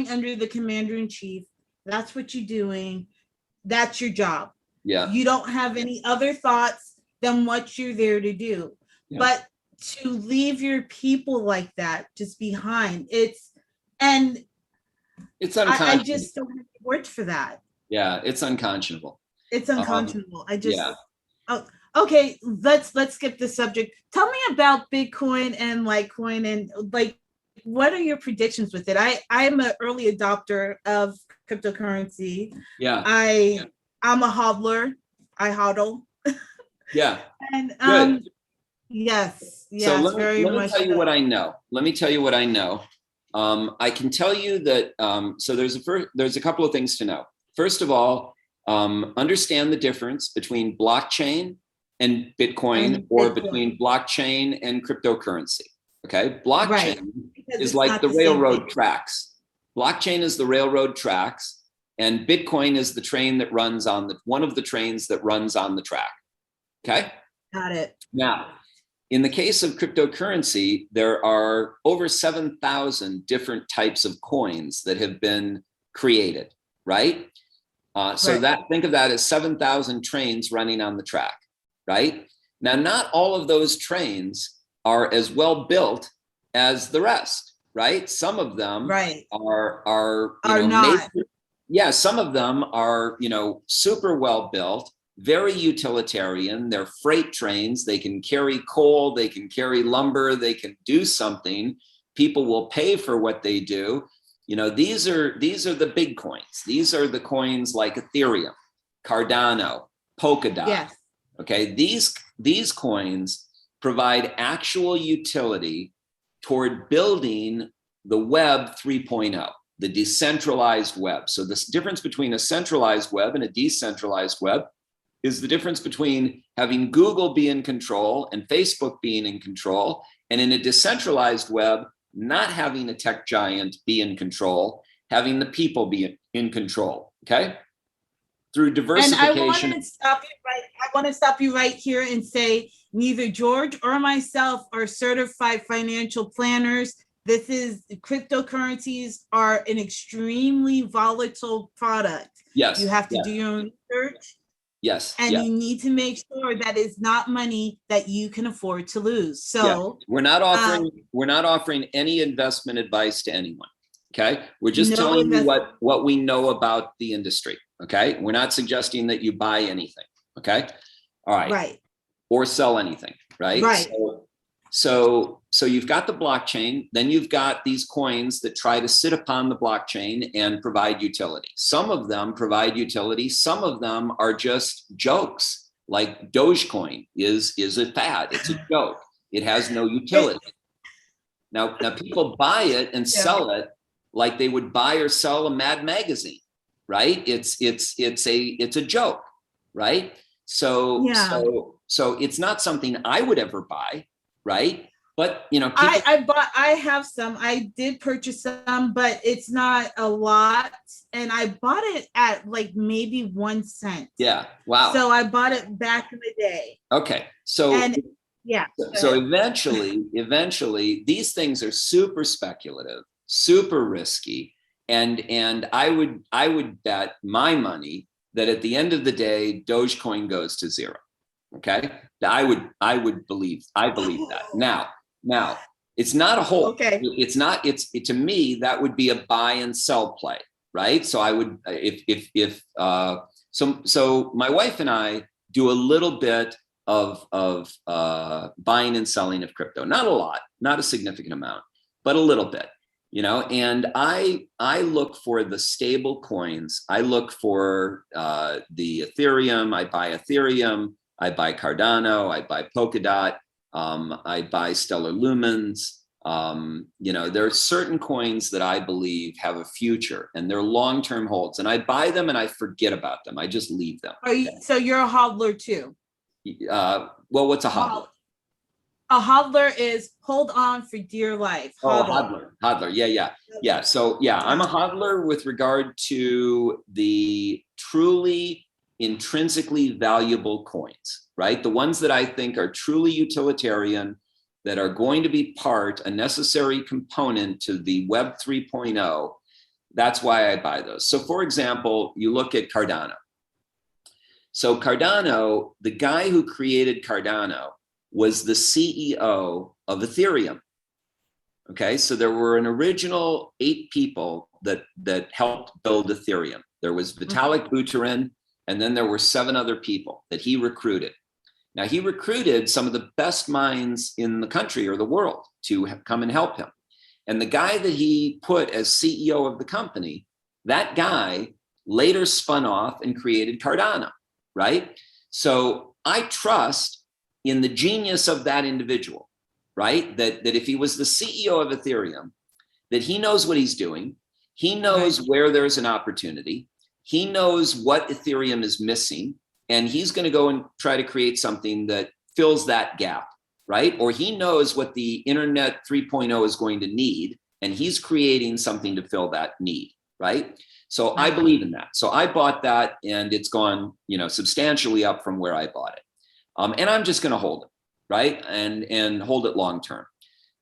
under the commander-in-chief. That's what you're doing. That's your job. Yeah. You don't have any other thoughts than what you're there to do. Yeah. But to leave your people like that just behind, it's unconscionable. I just don't have words for that. Yeah, it's unconscionable. It's unconscionable. Okay, let's skip the subject. Tell me about Bitcoin and Litecoin and what are your predictions with it? I am an early adopter of cryptocurrency. Yeah. I'm a hodler. I hodl. Yeah. And Good. Yes. So let me tell you what I know. I can tell you that so there's a couple of things to know. First of all, understand the difference between blockchain and Bitcoin, or between blockchain and cryptocurrency. Okay, blockchain is like the railroad tracks. Blockchain is the railroad tracks, and Bitcoin is the train that runs on one of the trains that runs on the track. Okay, got it. Now, in the case of cryptocurrency, there are over 7,000 different types of coins that have been created, right? Think of that as 7,000 trains running on the track, right? Now, not all of those trains are as well built as the rest, right? Some of them are not. Some of them are, super well built, very utilitarian. They're freight trains. They can carry coal, they can carry lumber, they can do something. People will pay for what they do. These are the big coins. These are the coins like Ethereum, Cardano, Polkadot. Yes. Okay, these coins provide actual utility toward building the Web 3.0, the decentralized web. So the difference between a centralized web and a decentralized web is the difference between having Google be in control and Facebook being in control, and in a decentralized web, not having a tech giant be in control, having the people be in control, okay? Through diversification. And I want to stop you right here and say neither George or myself are certified financial planners. Cryptocurrencies are an extremely volatile product. Yes. You have to do your own research. Yes. And you need to make sure that it's not money that you can afford to lose. So we're not offering any investment advice to anyone. Okay. We're just telling you what we know about the industry. Okay. We're not suggesting that you buy anything. Okay. All right. Right. Or sell anything. Right. Right. So you've got the blockchain, then you've got these coins that try to sit upon the blockchain and provide utility. Some of them provide utility. Some of them are just jokes, like Dogecoin is a fad. It's a joke. It has no utility. Now people buy it and sell it like they would buy or sell a Mad magazine, right? It's a joke, right? So it's not something I would ever buy. Right. But, I have some, I did purchase some, but it's not a lot. And I bought it at like maybe 1 cent. Yeah. Wow. So I bought it back in the day. Okay. So eventually these things are super speculative, super risky. And I would bet my money that at the end of the day, Dogecoin goes to zero. Okay. I believe that. Now it's not a hold. Okay. To me, that would be a buy and sell play, right? So I would, so my wife and I do a little bit of buying and selling of crypto, not a lot, not a significant amount, but a little bit, and I look for the stable coins. I look for the Ethereum. I buy Ethereum. I buy Cardano. I buy Polkadot. I buy Stellar Lumens. There are certain coins that I believe have a future and they're long-term holds, and I buy them and I forget about them. I just leave them. So you're a hodler too? Well, what's a hodler? A hodler is hold on for dear life. Hodler. Yeah. So yeah, I'm a hodler with regard to the truly intrinsically valuable coins, right? The ones that I think are truly utilitarian, that are going to be a necessary component to the Web 3.0. That's why I buy those. So for example, you look at Cardano. So Cardano, the guy who created Cardano was the CEO of Ethereum. Okay, so there were an original 8 people that helped build Ethereum. There was Vitalik Buterin, and then there were 7 other people that he recruited. Now, he recruited some of the best minds in the country or the world to come and help him. And the guy that he put as CEO of the company, that guy later spun off and created Cardano, right? So I trust in the genius of that individual, right? That if he was the CEO of Ethereum, that he knows what he's doing. He knows where there's an opportunity. He knows what Ethereum is missing. And he's going to go and try to create something that fills that gap, right? Or he knows what the Internet 3.0 is going to need, and he's creating something to fill that need, right? So I believe in that. So I bought that, and it's gone, substantially up from where I bought it. And I'm just going to hold it, right? And hold it long term.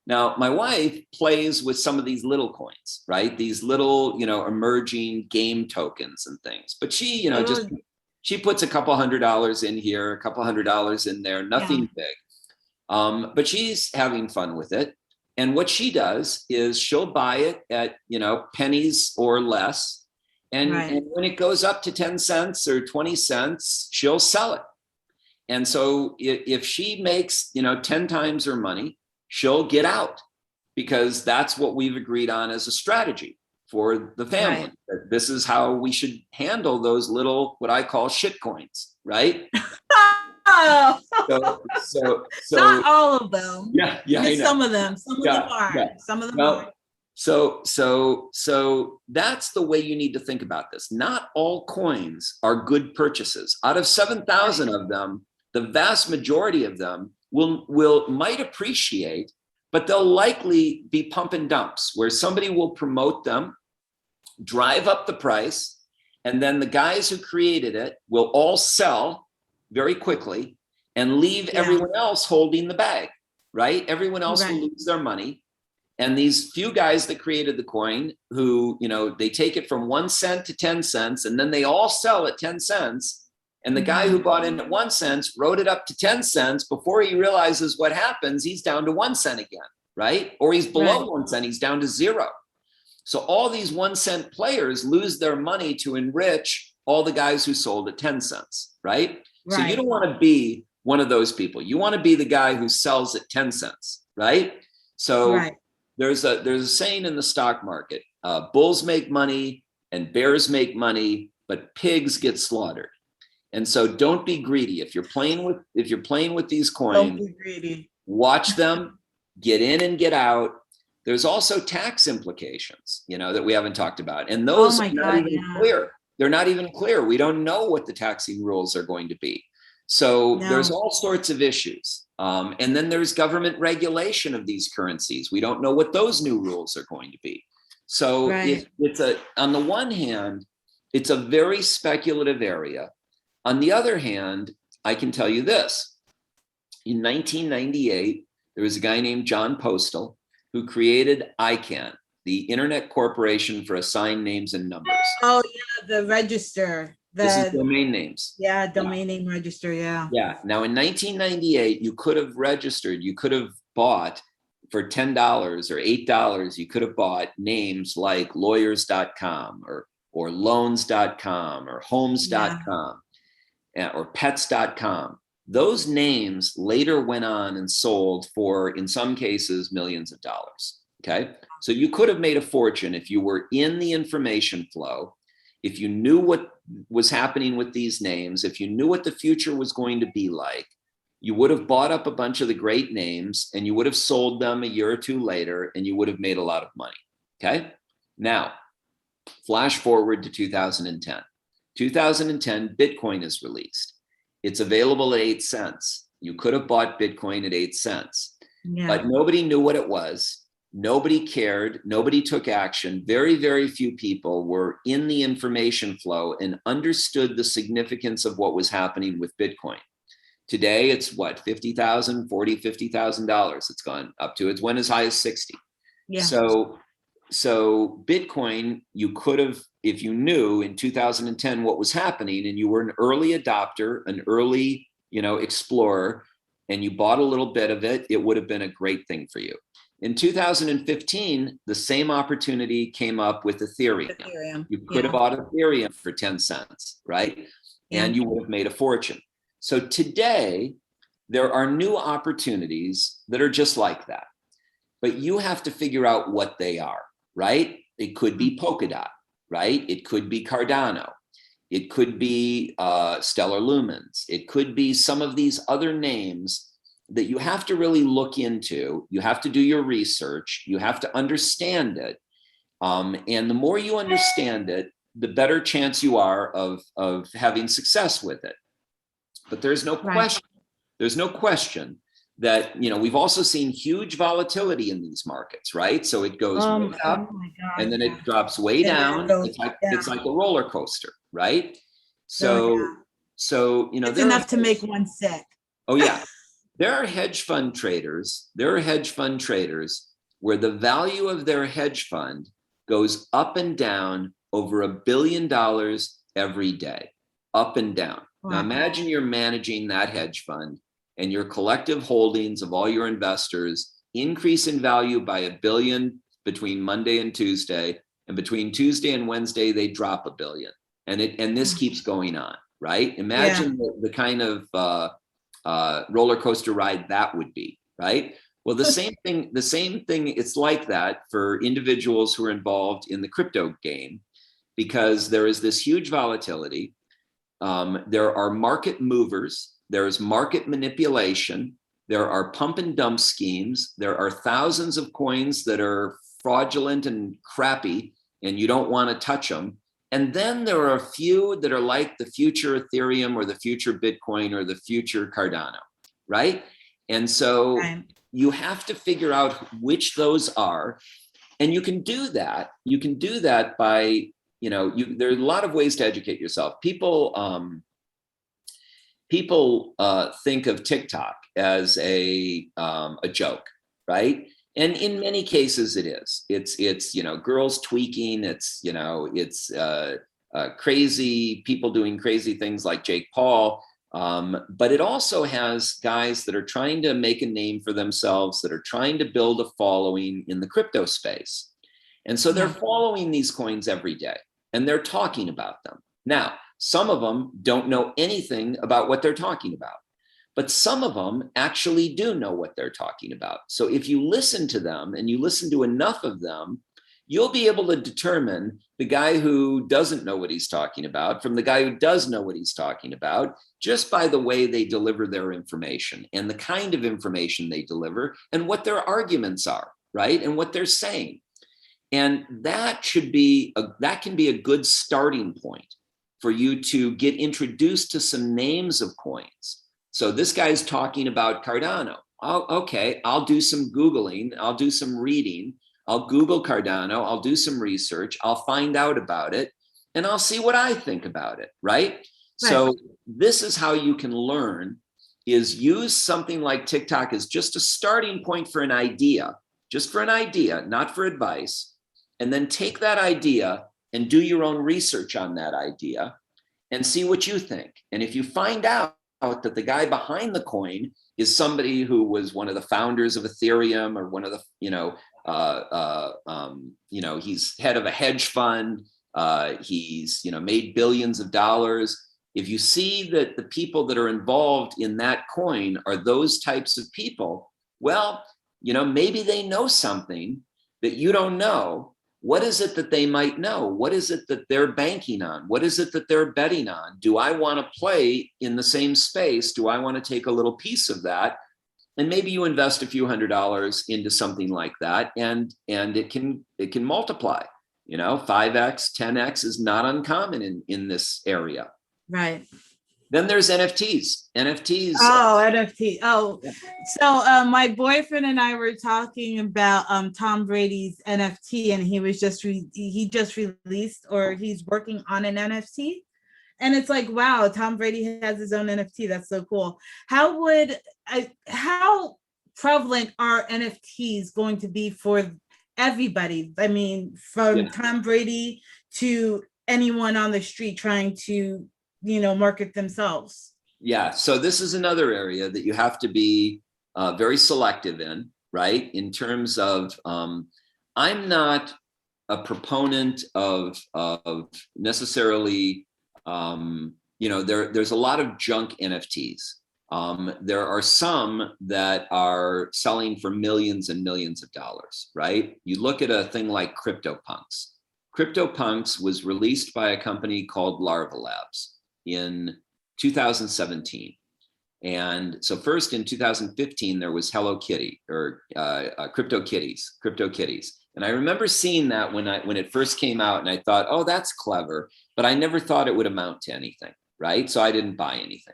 Now, my wife plays with some of these little coins, right? These little, emerging game tokens and things. But she, she puts a couple $100 in here, a couple $100 in there, nothing big. But she's having fun with it. And what she does is she'll buy it at, pennies or less. And when it goes up to 10 cents or 20 cents, she'll sell it. And so if she makes, 10 times her money, she'll get out, because that's what we've agreed on as a strategy for the family. That this is how we should handle those little, what I call shit coins, right? So not all of them. Yeah, I know. Some of them are. Some of them are. So that's the way you need to think about this. Not all coins are good purchases. Out of 7,000 of them, the vast majority of them might appreciate, but they'll likely be pump and dumps, where somebody will promote them, drive up the price, and then the guys who created it will all sell very quickly and leave everyone else holding the bag, right? Everyone else will lose their money. And these few guys that created the coin, who, they take it from 1 cent to 10 cents, and then they all sell at 10 cents. And the guy who bought in at 1 cent wrote it up to 10 cents. Before he realizes what happens, he's down to 1 cent again, right? Or he's below 1 cent, he's down to 0. So all these 1 cent players lose their money to enrich all the guys who sold at 10 cents, right? So you don't want to be one of those people. You want to be the guy who sells at 10 cents, right? So there's a saying in the stock market, bulls make money and bears make money, but pigs get slaughtered. And so don't be greedy. If you're playing with these coins, don't be greedy. Watch them, get in and get out. There's also tax implications, that we haven't talked about. And those are not even clear. They're not even clear. We don't know what the taxing rules are going to be. So there's all sorts of issues. And then there's government regulation of these currencies. We don't know what those new rules are going to be. So on the one hand, it's a very speculative area. On the other hand, I can tell you this. In 1998, there was a guy named John Postal who created ICANN. the Internet Corporation for Assigned Names and Numbers. Oh, yeah, the register. This is domain names. Yeah, domain name register, yeah. Yeah. Now in 1998, you could have registered, you could have bought for $10 or $8, you could have bought names like lawyers.com or loans.com or homes.com or pets.com. Those names later went on and sold for, in some cases, millions of dollars. Okay. So you could have made a fortune if you were in the information flow, if you knew what was happening with these names, if you knew what the future was going to be like. You would have bought up a bunch of the great names and you would have sold them a year or two later and you would have made a lot of money. Okay. Now, flash forward to 2010. 2010, Bitcoin is released. It's available at 8 cents. You could have bought Bitcoin at 8 cents, but nobody knew what it was. Nobody cared. Nobody took action. Very, very few people were in the information flow and understood the significance of what was happening with Bitcoin. Today, it's what, $50,000, $50,000. It's gone up to, it's went as high as 60. Yeah. So Bitcoin, you could have, if you knew in 2010 what was happening and you were an early adopter, an early, explorer, and you bought a little bit of it, it would have been a great thing for you. In 2015, the same opportunity came up with Ethereum. You could have bought Ethereum for 10 cents, right? Yeah. And you would have made a fortune. So today, there are new opportunities that are just like that, but you have to figure out what they are, right? It could be Polkadot, right? It could be Cardano. It could be Stellar Lumens. It could be some of these other names that you have to really look into. You have to do your research. You have to understand it. And the more you understand it, the better chance you are of having success with it. But there's no question. There's no question that, we've also seen huge volatility in these markets, right? So it goes way up and then it drops way down. It's like a roller coaster, right? So it's enough to make one sick. Oh yeah. There are hedge fund traders. Where the value of their hedge fund goes up and down over $1 billion every day, up and down. Wow. Now imagine you're managing that hedge fund and your collective holdings of all your investors increase in value by $1 billion between Monday and Tuesday, and between Tuesday and Wednesday, they drop $1 billion. And this keeps going on, right? Imagine the kind of roller coaster ride that would be, right? Well, the same thing, it's like that for individuals who are involved in the crypto game, because there is this huge volatility. There are market movers, there's market manipulation, there are pump and dump schemes, there are thousands of coins that are fraudulent and crappy, and you don't want to touch them. And then there are a few that are like the future Ethereum or the future Bitcoin or the future Cardano, right? And so you have to figure out which those are. And you can do that. You can do that by, there are a lot of ways to educate yourself. People think of TikTok as a joke, right? And in many cases it is. It's girls tweaking. It's crazy people doing crazy things like Jake Paul. But it also has guys that are trying to make a name for themselves, that are trying to build a following in the crypto space. And so they're following these coins every day and they're talking about them. Now, some of them don't know anything about what they're talking about, but some of them actually do know what they're talking about. So if you listen to them and you listen to enough of them, you'll be able to determine the guy who doesn't know what he's talking about from the guy who does know what he's talking about, just by the way they deliver their information and the kind of information they deliver and what their arguments are, right? And what they're saying. And that can be a good starting point for you to get introduced to some names of coins. So this guy's talking about Cardano. Oh, okay, I'll do some Googling, I'll do some reading, I'll Google Cardano, I'll do some research, I'll find out about it, and I'll see what I think about it, right? So this is how you can learn, is use something like TikTok as just a starting point for an idea, just for an idea, not for advice. and then take that idea and do your own research on that idea and see what you think. And if you find out that the guy behind the coin is somebody who was one of the founders of Ethereum, or one of the, he's head of a hedge fund, he's, made billions of dollars. If you see that the people that are involved in that coin are those types of people, well, maybe they know something that you don't know. What is it that they might know? What is it that they're banking on? What is it that they're betting on? Do I want to play in the same space? Do I want to take a little piece of that? And maybe you invest a few $100s into something like that, and it can multiply. 5x, 10x is not uncommon in this area. Right. Then there's NFTs. NFTs. Oh, NFT. Oh, Yeah. So my boyfriend and I were talking about Tom Brady's NFT, and he was he just released, or he's working on an NFT, and it's like, wow, Tom Brady has his own NFT. That's so cool. How prevalent are NFTs going to be for everybody? I mean, from Tom Brady to anyone on the street trying to market themselves. Yeah, so this is another area that you have to be very selective in, right? In terms of, I'm not a proponent of necessarily, there's a lot of junk NFTs. There are some that are selling for millions and millions of dollars, right? You look at a thing like CryptoPunks. CryptoPunks was released by a company called Larva Labs in 2017. And so first in 2015, there was Hello Kitty, or CryptoKitties. And I remember seeing that when it first came out, and I thought, oh, that's clever, but I never thought it would amount to anything, right? So I didn't buy anything.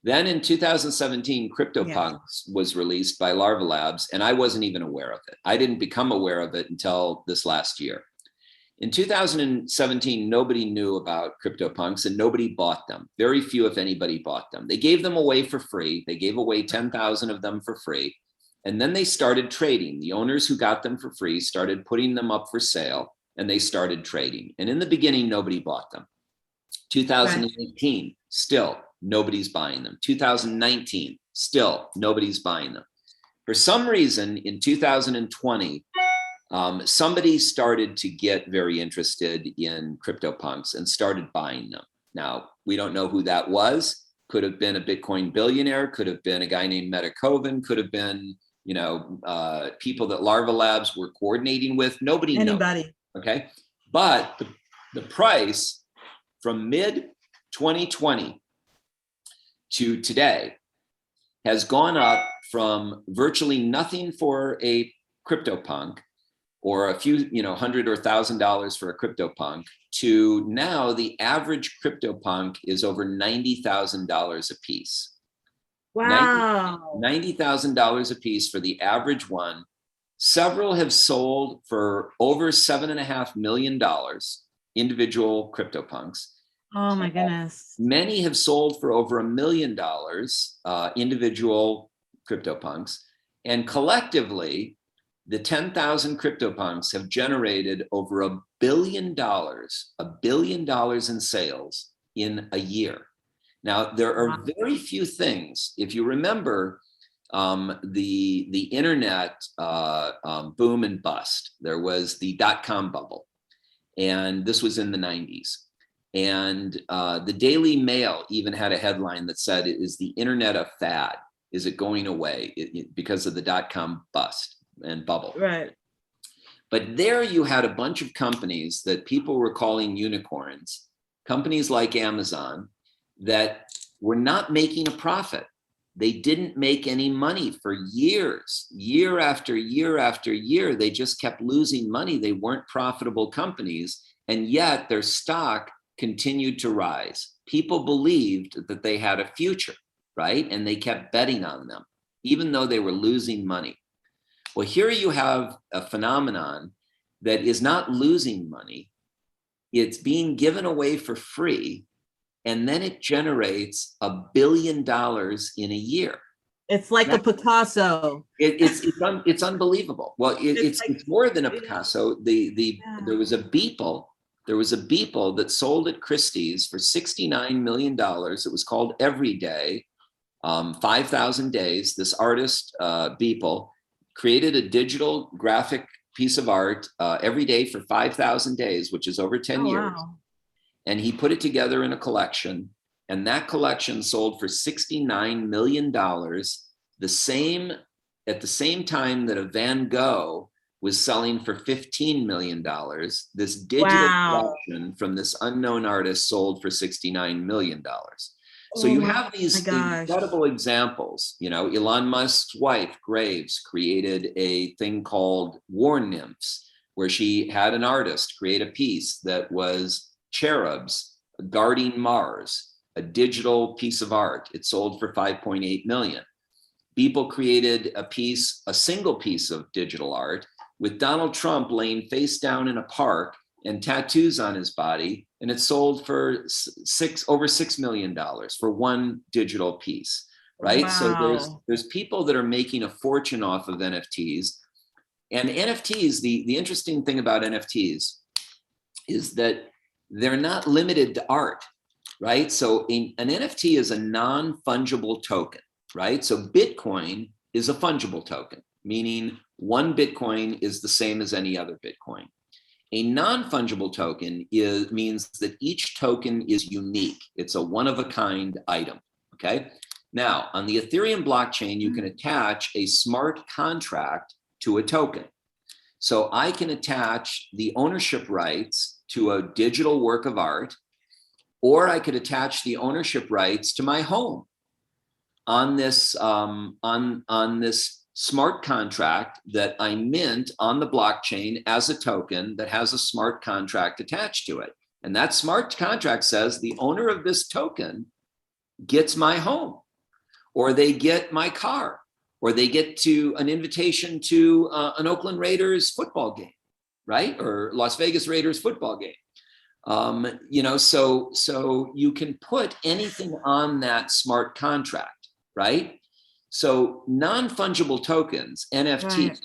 Then in 2017, CryptoPunks was released by Larva Labs, and I wasn't even aware of it. I didn't become aware of it until this last year. In 2017, nobody knew about CryptoPunks, and nobody bought them. Very few, if anybody, bought them. They gave them away for free. They gave away 10,000 of them for free. And then they started trading. The owners who got them for free started putting them up for sale, and they started trading. And in the beginning, nobody bought them. 2018, still nobody's buying them. 2019, still nobody's buying them. For some reason, in 2020, somebody started to get very interested in CryptoPunks and started buying them. Now, we don't know who that was. Could have been a Bitcoin billionaire, could have been a guy named Meta Koven, could have been, people that Larva Labs were coordinating with. Nobody knows. Okay. But the price from mid 2020 to today has gone up from virtually nothing for a CryptoPunk, or a few, $100 or $1,000 for a CryptoPunk, to now the average CryptoPunk is over $90,000 a piece. Wow. $90,000 a piece for the average one. Several have sold for over $7.5 million, individual CryptoPunks. Oh my goodness. Many have sold for over $1 million, individual CryptoPunks. And collectively, the 10,000 CryptoPunks have generated over $1 billion in sales in a year. Now, there are very few things. If you remember the internet boom and bust, there was the dot-com bubble, and this was in the 90s. And the Daily Mail even had a headline that said, "Is the internet a fad? Is it going away because of the dot-com bust and bubble?" Right. But there you had a bunch of companies that people were calling unicorns, companies like Amazon, that were not making a profit. They didn't make any money for years, year after year after year. They just kept losing money. They weren't profitable companies, and yet their stock continued to rise. People believed that they had a future, right? And they kept betting on them, even though they were losing money. Well, here you have a phenomenon that is not losing money. It's being given away for free, and then it generates $1 billion in a year. It's like a Picasso. It's unbelievable. Well, it's more than a Picasso. There was a Beeple. There was a Beeple that sold at Christie's for $69 million. It was called Every Day, 5,000 days. This artist, Beeple, created a digital graphic piece of art every day for 5,000 days, which is over 10 years. Wow. And he put it together in a collection. And that collection sold for $69 million, at the same time that a Van Gogh was selling for $15 million. This digital collection from this unknown artist sold for $69 million. So you have these incredible examples. You know, Elon Musk's wife, Graves, created a thing called War Nymphs, where she had an artist create a piece that was cherubs guarding Mars, a digital piece of art. It sold for 5.8 million. Beeple created a single piece of digital art with Donald Trump laying face down in a park and tattoos on his body, and it sold for over $6 million for one digital piece, right? Wow. So there's people that are making a fortune off of NFTs. And NFTs, the interesting thing about NFTs is that they're not limited to art, right? So an NFT is a non-fungible token, right? So Bitcoin is a fungible token, meaning one Bitcoin is the same as any other Bitcoin. A non-fungible token means that each token is unique. It's a one-of-a-kind item, okay? Now, on the Ethereum blockchain, you can attach a smart contract to a token. So I can attach the ownership rights to a digital work of art, or I could attach the ownership rights to my home on this smart contract that I mint on the blockchain as a token that has a smart contract attached to it. And that smart contract says the owner of this token gets my home, or they get my car, or they get an invitation to an Oakland Raiders football game, right? Or Las Vegas Raiders football game. You know, so you can put anything on that smart contract, right? So non-fungible tokens, NFTs,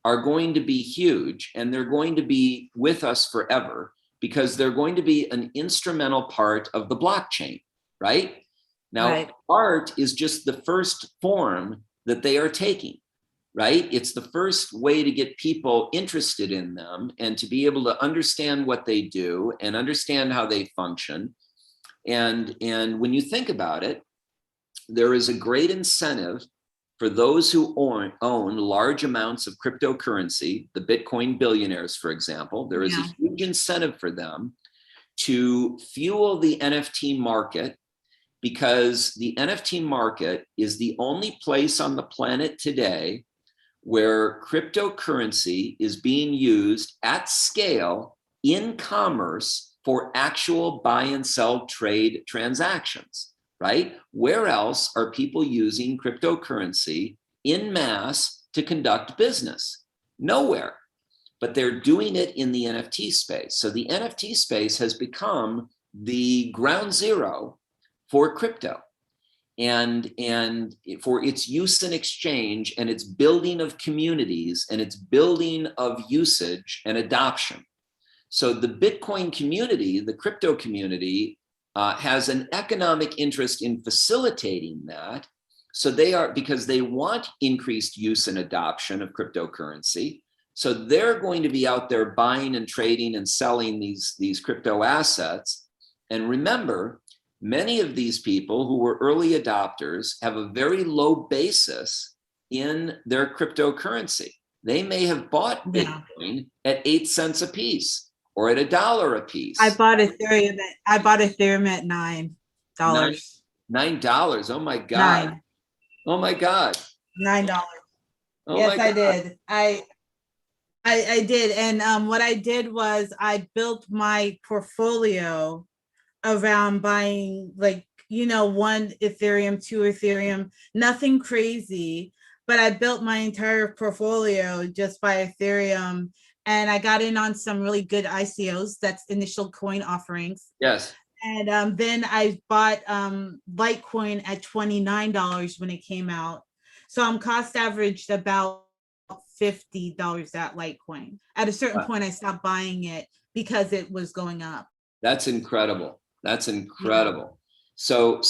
are going to be huge, and they're going to be with us forever because they're going to be an instrumental part of the blockchain, right? Now, art is just the first form that they are taking, right? It's the first way to get people interested in them and to be able to understand what they do and understand how they function. And when you think about it, there is a great incentive for those who own large amounts of cryptocurrency, the Bitcoin billionaires, for example. There is a huge incentive for them to fuel the NFT market, because the NFT market is the only place on the planet today where cryptocurrency is being used at scale in commerce for actual buy and sell trade transactions, right? Where else are people using cryptocurrency in mass to conduct business? Nowhere. But they're doing it in the NFT space. So the NFT space has become the ground zero for crypto and for its use and exchange and its building of communities and its building of usage and adoption. So the Bitcoin community, the crypto community, has an economic interest in facilitating that. So because they want increased use and adoption of cryptocurrency. So they're going to be out there buying and trading and selling these crypto assets. And remember, many of these people who were early adopters have a very low basis in their cryptocurrency. They may have bought Bitcoin at 8 cents a piece or at $1 a piece. I bought Ethereum at $9. $9. Oh my God. Oh my God. $9. Oh yes, my I God. did. I did. And what I did was I built my portfolio around buying, like, one Ethereum, 2 Ethereum, nothing crazy, but I built my entire portfolio just by Ethereum. And I got in on some really good ICOs, that's initial coin offerings. Yes. And then I bought Litecoin at $29 when it came out. So I'm cost averaged about $50 that Litecoin. At a certain point, I stopped buying it because it was going up. That's incredible. That's incredible. So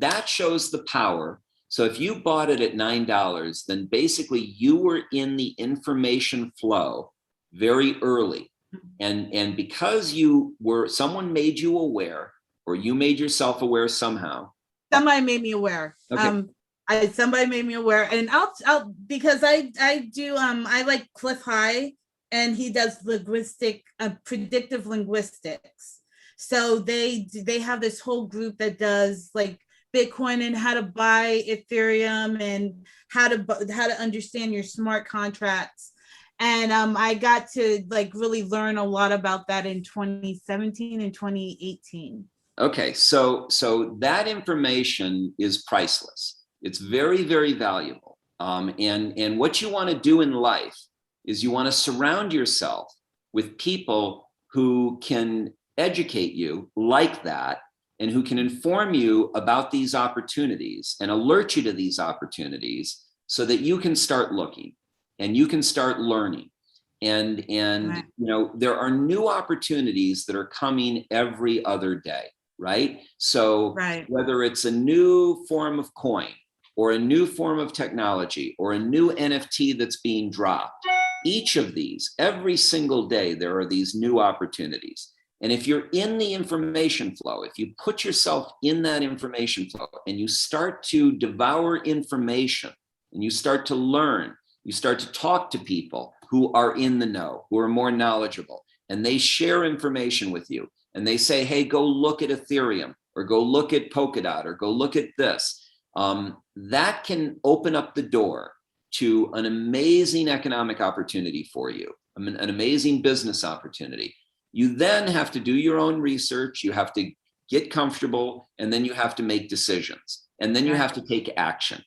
that shows the power. So if you bought it at $9, then basically you were in the information flow very early. And because someone made you aware, or you made yourself aware somehow. Somebody made me aware. Okay. Somebody made me aware, and I'll because I like Cliff High, and he does predictive linguistics. So they have this whole group that does like Bitcoin and how to buy Ethereum and how to understand your smart contracts. And I got to like really learn a lot about that in 2017 and 2018. Okay, so that information is priceless. It's very, very valuable. And what you want to do in life is you want to surround yourself with people who can educate you like that, and who can inform you about these opportunities and alert you to these opportunities, so that you can start looking and you can start learning. And Right. there are new opportunities that are coming every other day, right? So Right. whether it's a new form of coin, or a new form of technology, or a new NFT that's being dropped, each of these, every single day, there are these new opportunities. And if you're in the information flow, if you put yourself in that information flow and you start to devour information and you start to learn, you start to talk to people who are in the know, who are more knowledgeable, and they share information with you, and they say, hey, go look at Ethereum, or go look at Polkadot, or go look at this. That can open up the door to an amazing economic opportunity for you, an amazing business opportunity. You then have to do your own research, you have to get comfortable, and then you have to make decisions, and then you have to take action.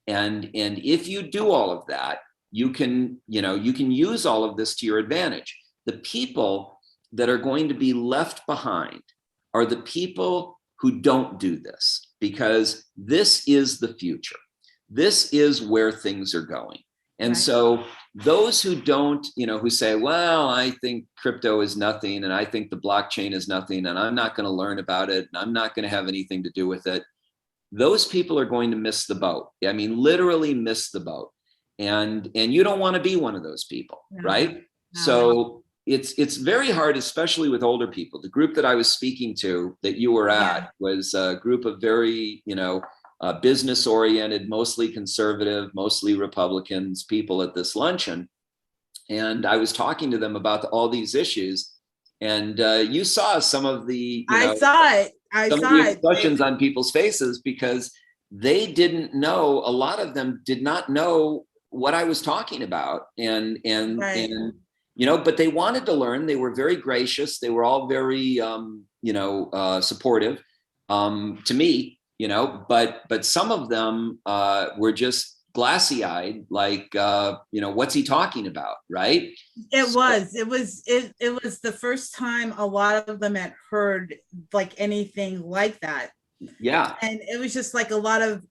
And if you do all of that, you can use all of this to your advantage. The people that are going to be left behind are the people who don't do this, because this is the future. This is where things are going. And Right. so those who don't, who say, well, I think crypto is nothing, and I think the blockchain is nothing, and I'm not going to learn about it, and I'm not going to have anything to do with it, those people are going to miss the boat. I mean, literally miss the boat. And you don't want to be one of those people, right? No. So it's very hard, especially with older people. The group that I was speaking to that you were at was a group of very, business oriented, mostly conservative, mostly Republicans, people at this luncheon. And I was talking to them about all these issues. And you saw some of the, I saw it. the expressions on people's faces, because they didn't know, a lot of them did not know what I was talking about. And but they wanted to learn. They were very gracious. They were all very, supportive to me, but some of them were just glassy-eyed, like, what's he talking about, right? It was the first time a lot of them had heard like anything like that. Yeah. And it was just like a lot of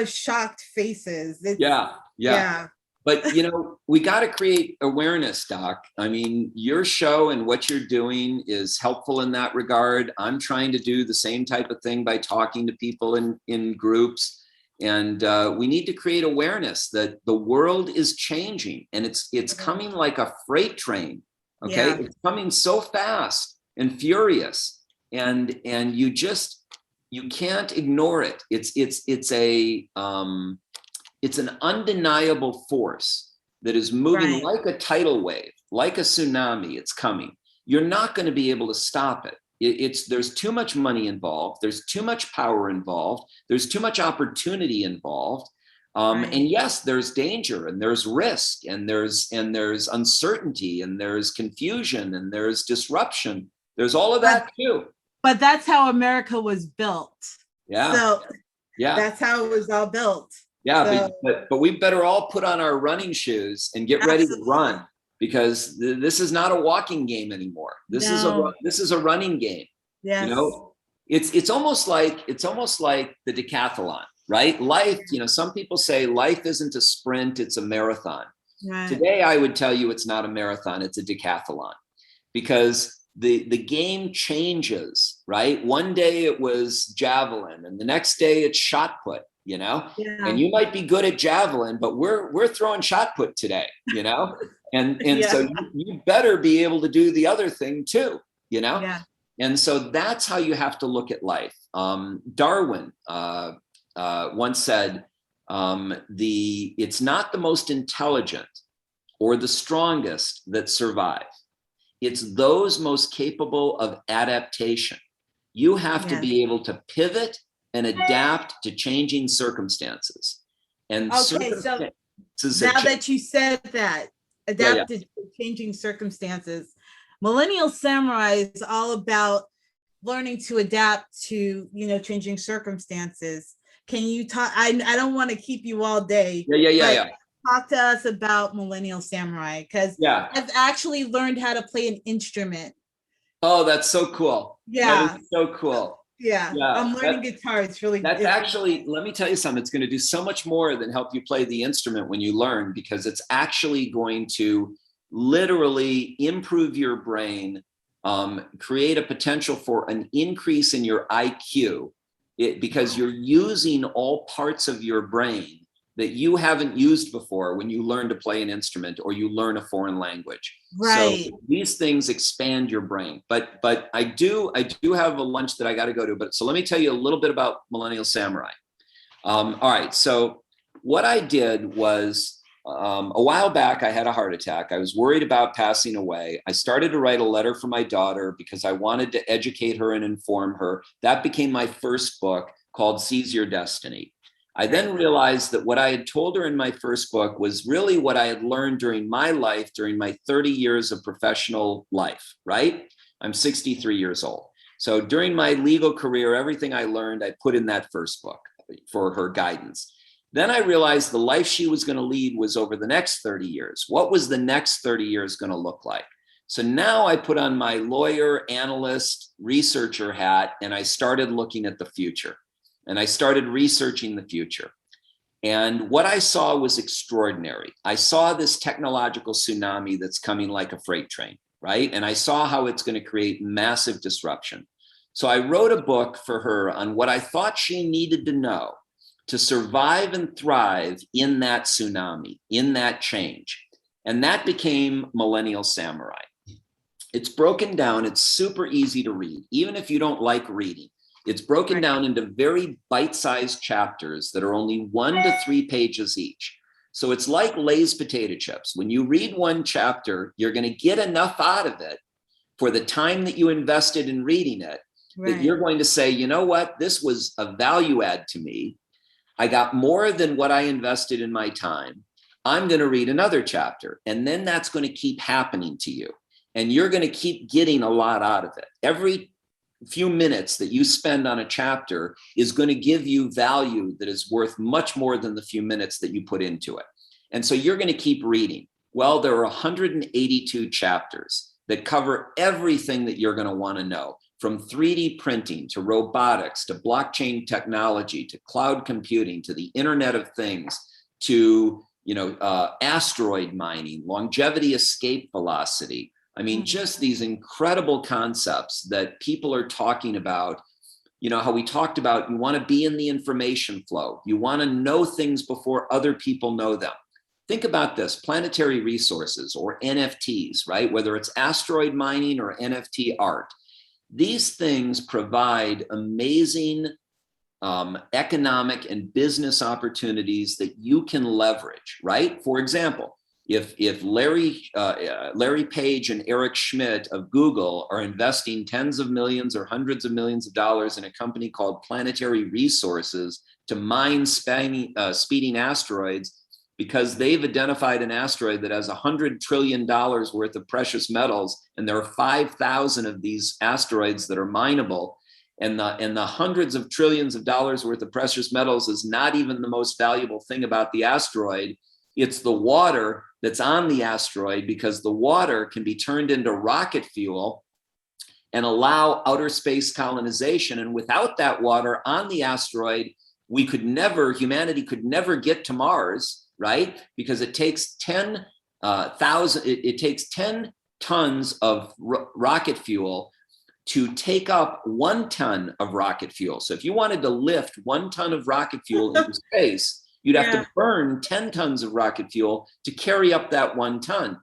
shocked faces. Yeah. But, we got to create awareness, Doc. I mean, your show and what you're doing is helpful in that regard. I'm trying to do the same type of thing by talking to people in groups. And we need to create awareness that the world is changing, and it's coming like a freight train. Okay. Yeah. It's coming so fast and furious, and you can't ignore it. It's an undeniable force that is moving like a tidal wave, like a tsunami. It's coming. You're not going to be able to stop it. There's too much money involved. There's too much power involved. There's too much opportunity involved. And yes, there's danger, and there's risk, and there's uncertainty, and there's confusion, and there's disruption. There's all of that too. But that's how America was built. Yeah. So that's how it was all built. Yeah, so, but we better all put on our running shoes and get ready to run, because this is not a walking game anymore. This is a running game. Yes. It's almost like the decathlon. right? Life, some people say life isn't a sprint, it's a marathon. Right. Today, I would tell you it's not a marathon, it's a decathlon, because the game changes, right? One day it was javelin, and the next day it's shot put, Yeah. and you might be good at javelin, but we're throwing shot put today, and Yeah. so you better be able to do the other thing too, Yeah. And so that's how you have to look at life. Darwin once said, it's not the most intelligent or the strongest that survive. It's those most capable of adaptation. You have to be able to pivot and adapt to changing circumstances. And okay, so now that you said that, adapted to changing circumstances, Millennial Samurai is all about learning to adapt to, changing circumstances. Can you talk? I don't want to keep you all day. Yeah. Talk to us about Millennial Samurai, because I've actually learned how to play an instrument. Oh, that's so cool. Yeah. That is so cool. Yeah. I'm learning guitar. It's really let me tell you something. It's going to do so much more than help you play the instrument when you learn, because it's actually going to literally improve your brain, create a potential for an increase in your IQ, because you're using all parts of your brain that you haven't used before when you learn to play an instrument or you learn a foreign language. Right. So these things expand your brain. But I do have a lunch that I got to go to. But so let me tell you a little bit about Millennial Samurai. All right. So what I did was, a while back, I had a heart attack. I was worried about passing away. I started to write a letter for my daughter because I wanted to educate her and inform her. That became my first book, called Seize Your Destiny. I then realized that what I had told her in my first book was really what I had learned during my life, during my 30 years of professional life, right? I'm 63 years old. So during my legal career, everything I learned, I put in that first book for her guidance. Then I realized the life she was going to lead was over the next 30 years. What was the next 30 years going to look like? So now I put on my lawyer, analyst, researcher hat, and I started looking at the future. And I started researching the future. And what I saw was extraordinary. I saw this technological tsunami that's coming like a freight train, right? And I saw how it's going to create massive disruption. So I wrote a book for her on what I thought she needed to know to survive and thrive in that tsunami, in that change. And that became Millennial Samurai. It's broken down. It's super easy to read, even if you don't like reading. It's broken down into very bite-sized chapters that are only 1 to 3 pages each. So it's like Lay's potato chips. When you read one chapter, you're going to get enough out of it for the time that you invested in reading it, that you're going to say, you know what, this was a value add to me. I got more than what I invested in my time. I'm going to read another chapter. And then that's going to keep happening to you. And you're going to keep getting a lot out of it. Every few minutes that you spend on a chapter is going to give you value that is worth much more than the few minutes that you put into it. And so you're going to keep reading. Well, there are 182 chapters that cover everything that you're going to want to know, from 3D printing to robotics to blockchain technology to cloud computing to the Internet of Things to asteroid mining, longevity escape velocity. I mean, just these incredible concepts that people are talking about. How we talked about, you want to be in the information flow. You want to know things before other people know them. Think about this, planetary resources or NFTs, right? Whether it's asteroid mining or NFT art. These things provide amazing economic and business opportunities that you can leverage, right? For example, if Larry Page and Eric Schmidt of Google are investing tens of millions or hundreds of millions of dollars in a company called Planetary Resources to mine speeding asteroids because they've identified an asteroid that has $100 trillion worth of precious metals, and there are 5,000 of these asteroids that are mineable, and the hundreds of trillions of dollars worth of precious metals is not even the most valuable thing about the asteroid. It's the water that's on the asteroid, because the water can be turned into rocket fuel and allow outer space colonization. And without that water on the asteroid, humanity could never get to Mars, right? Because it takes 10,000, it takes 10 tons of rocket fuel to take up 1 ton of rocket fuel. So if you wanted to lift 1 ton of rocket fuel into space, you'd have to burn 10 tons of rocket fuel to carry up that 1 ton.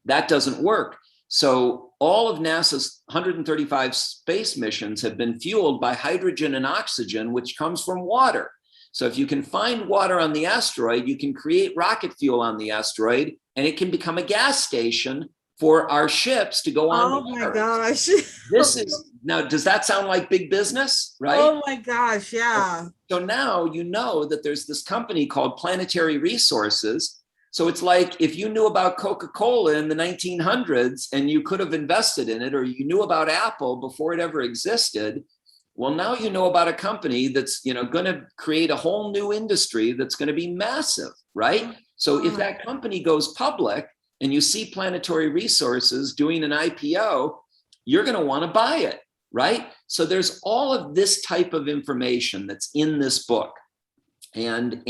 That doesn't work. So all of NASA's 135 space missions have been fueled by hydrogen and oxygen, which comes from water. So if you can find water on the asteroid, you can create rocket fuel on the asteroid, and it can become a gas station for our ships to go on. Oh my gosh. This is, now, does that sound like big business, right? Oh my gosh, yeah. So now you know that there's this company called Planetary Resources. So it's like if you knew about Coca-Cola in the 1900s and you could have invested in it, or you knew about Apple before it ever existed, well, now you know about a company that's, going to create a whole new industry that's going to be massive, right? So if that company goes public and you see Planetary Resources doing an IPO, you're going to want to buy it, right? So there's all of this type of information that's in this book. And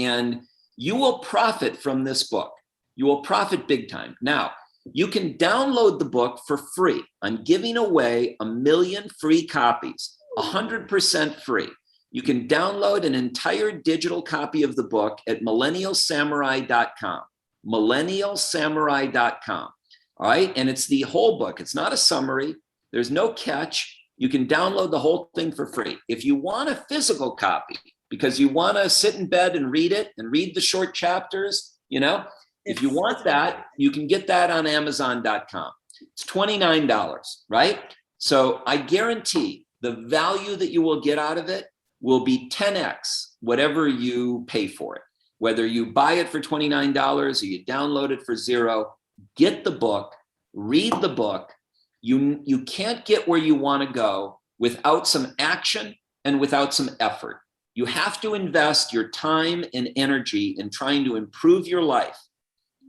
you will profit from this book. You will profit big time. Now, you can download the book for free. I'm giving away 1 million free copies, 100% free. You can download an entire digital copy of the book at millennialsamurai.com, millennialsamurai.com. All right. And it's the whole book. It's not a summary. There's no catch. You can download the whole thing for free. If you want a physical copy, because you want to sit in bed and read it and read the short chapters, if you want that, you can get that on Amazon.com. It's $29, right? So I guarantee the value that you will get out of it will be 10x whatever you pay for it. Whether you buy it for $29 or you download it for $0, get the book, read the book. You can't get where you want to go without some action and without some effort. You have to invest your time and energy in trying to improve your life.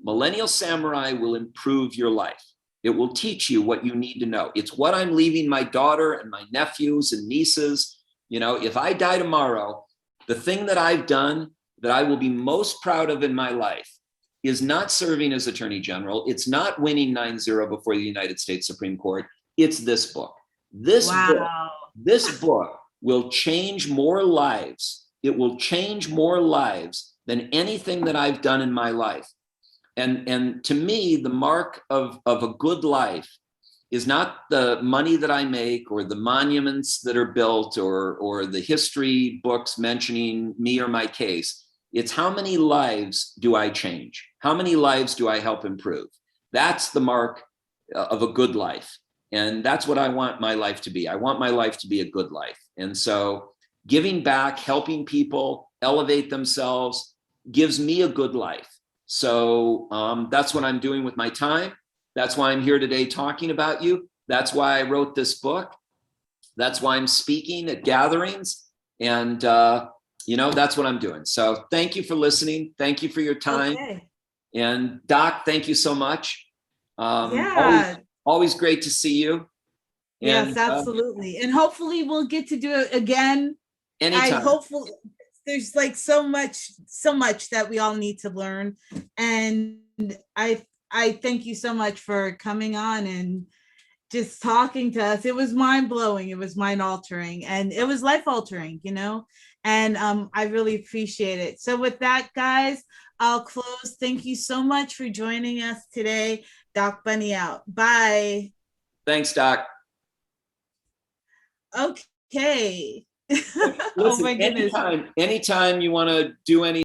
Millennial Samurai will improve your life. It will teach you what you need to know. It's what I'm leaving my daughter and my nephews and nieces. If I die tomorrow, the thing that I've done that I will be most proud of in my life is not serving as Attorney General. It's not winning 9-0 before the United States Supreme Court. It's this book. This book will change more lives. It will change more lives than anything that I've done in my life. And to me, the mark of a good life is not the money that I make or the monuments that are built or the history books mentioning me or my case. It's how many lives do I change? How many lives do I help improve? That's the mark of a good life. And that's what I want my life to be. I want my life to be a good life. And so giving back, helping people elevate themselves gives me a good life. So that's what I'm doing with my time. That's why I'm here today talking about you. That's why I wrote this book. That's why I'm speaking at gatherings. And, that's what I'm doing. So thank you for listening. Thank you for your time. Okay. And Doc, thank you so much. Yeah. Always great to see you. And, yes, absolutely. And hopefully we'll get to do it again. Anytime. Hopefully there's like so much that we all need to learn. And I thank you so much for coming on and just talking to us. It was mind blowing. It was mind altering, and it was life altering, and I really appreciate it. So with that, guys, I'll close. Thank you so much for joining us today. Doc Bunny out. Bye. Thanks, Doc. Okay. Listen, oh my goodness. Anytime you want to do any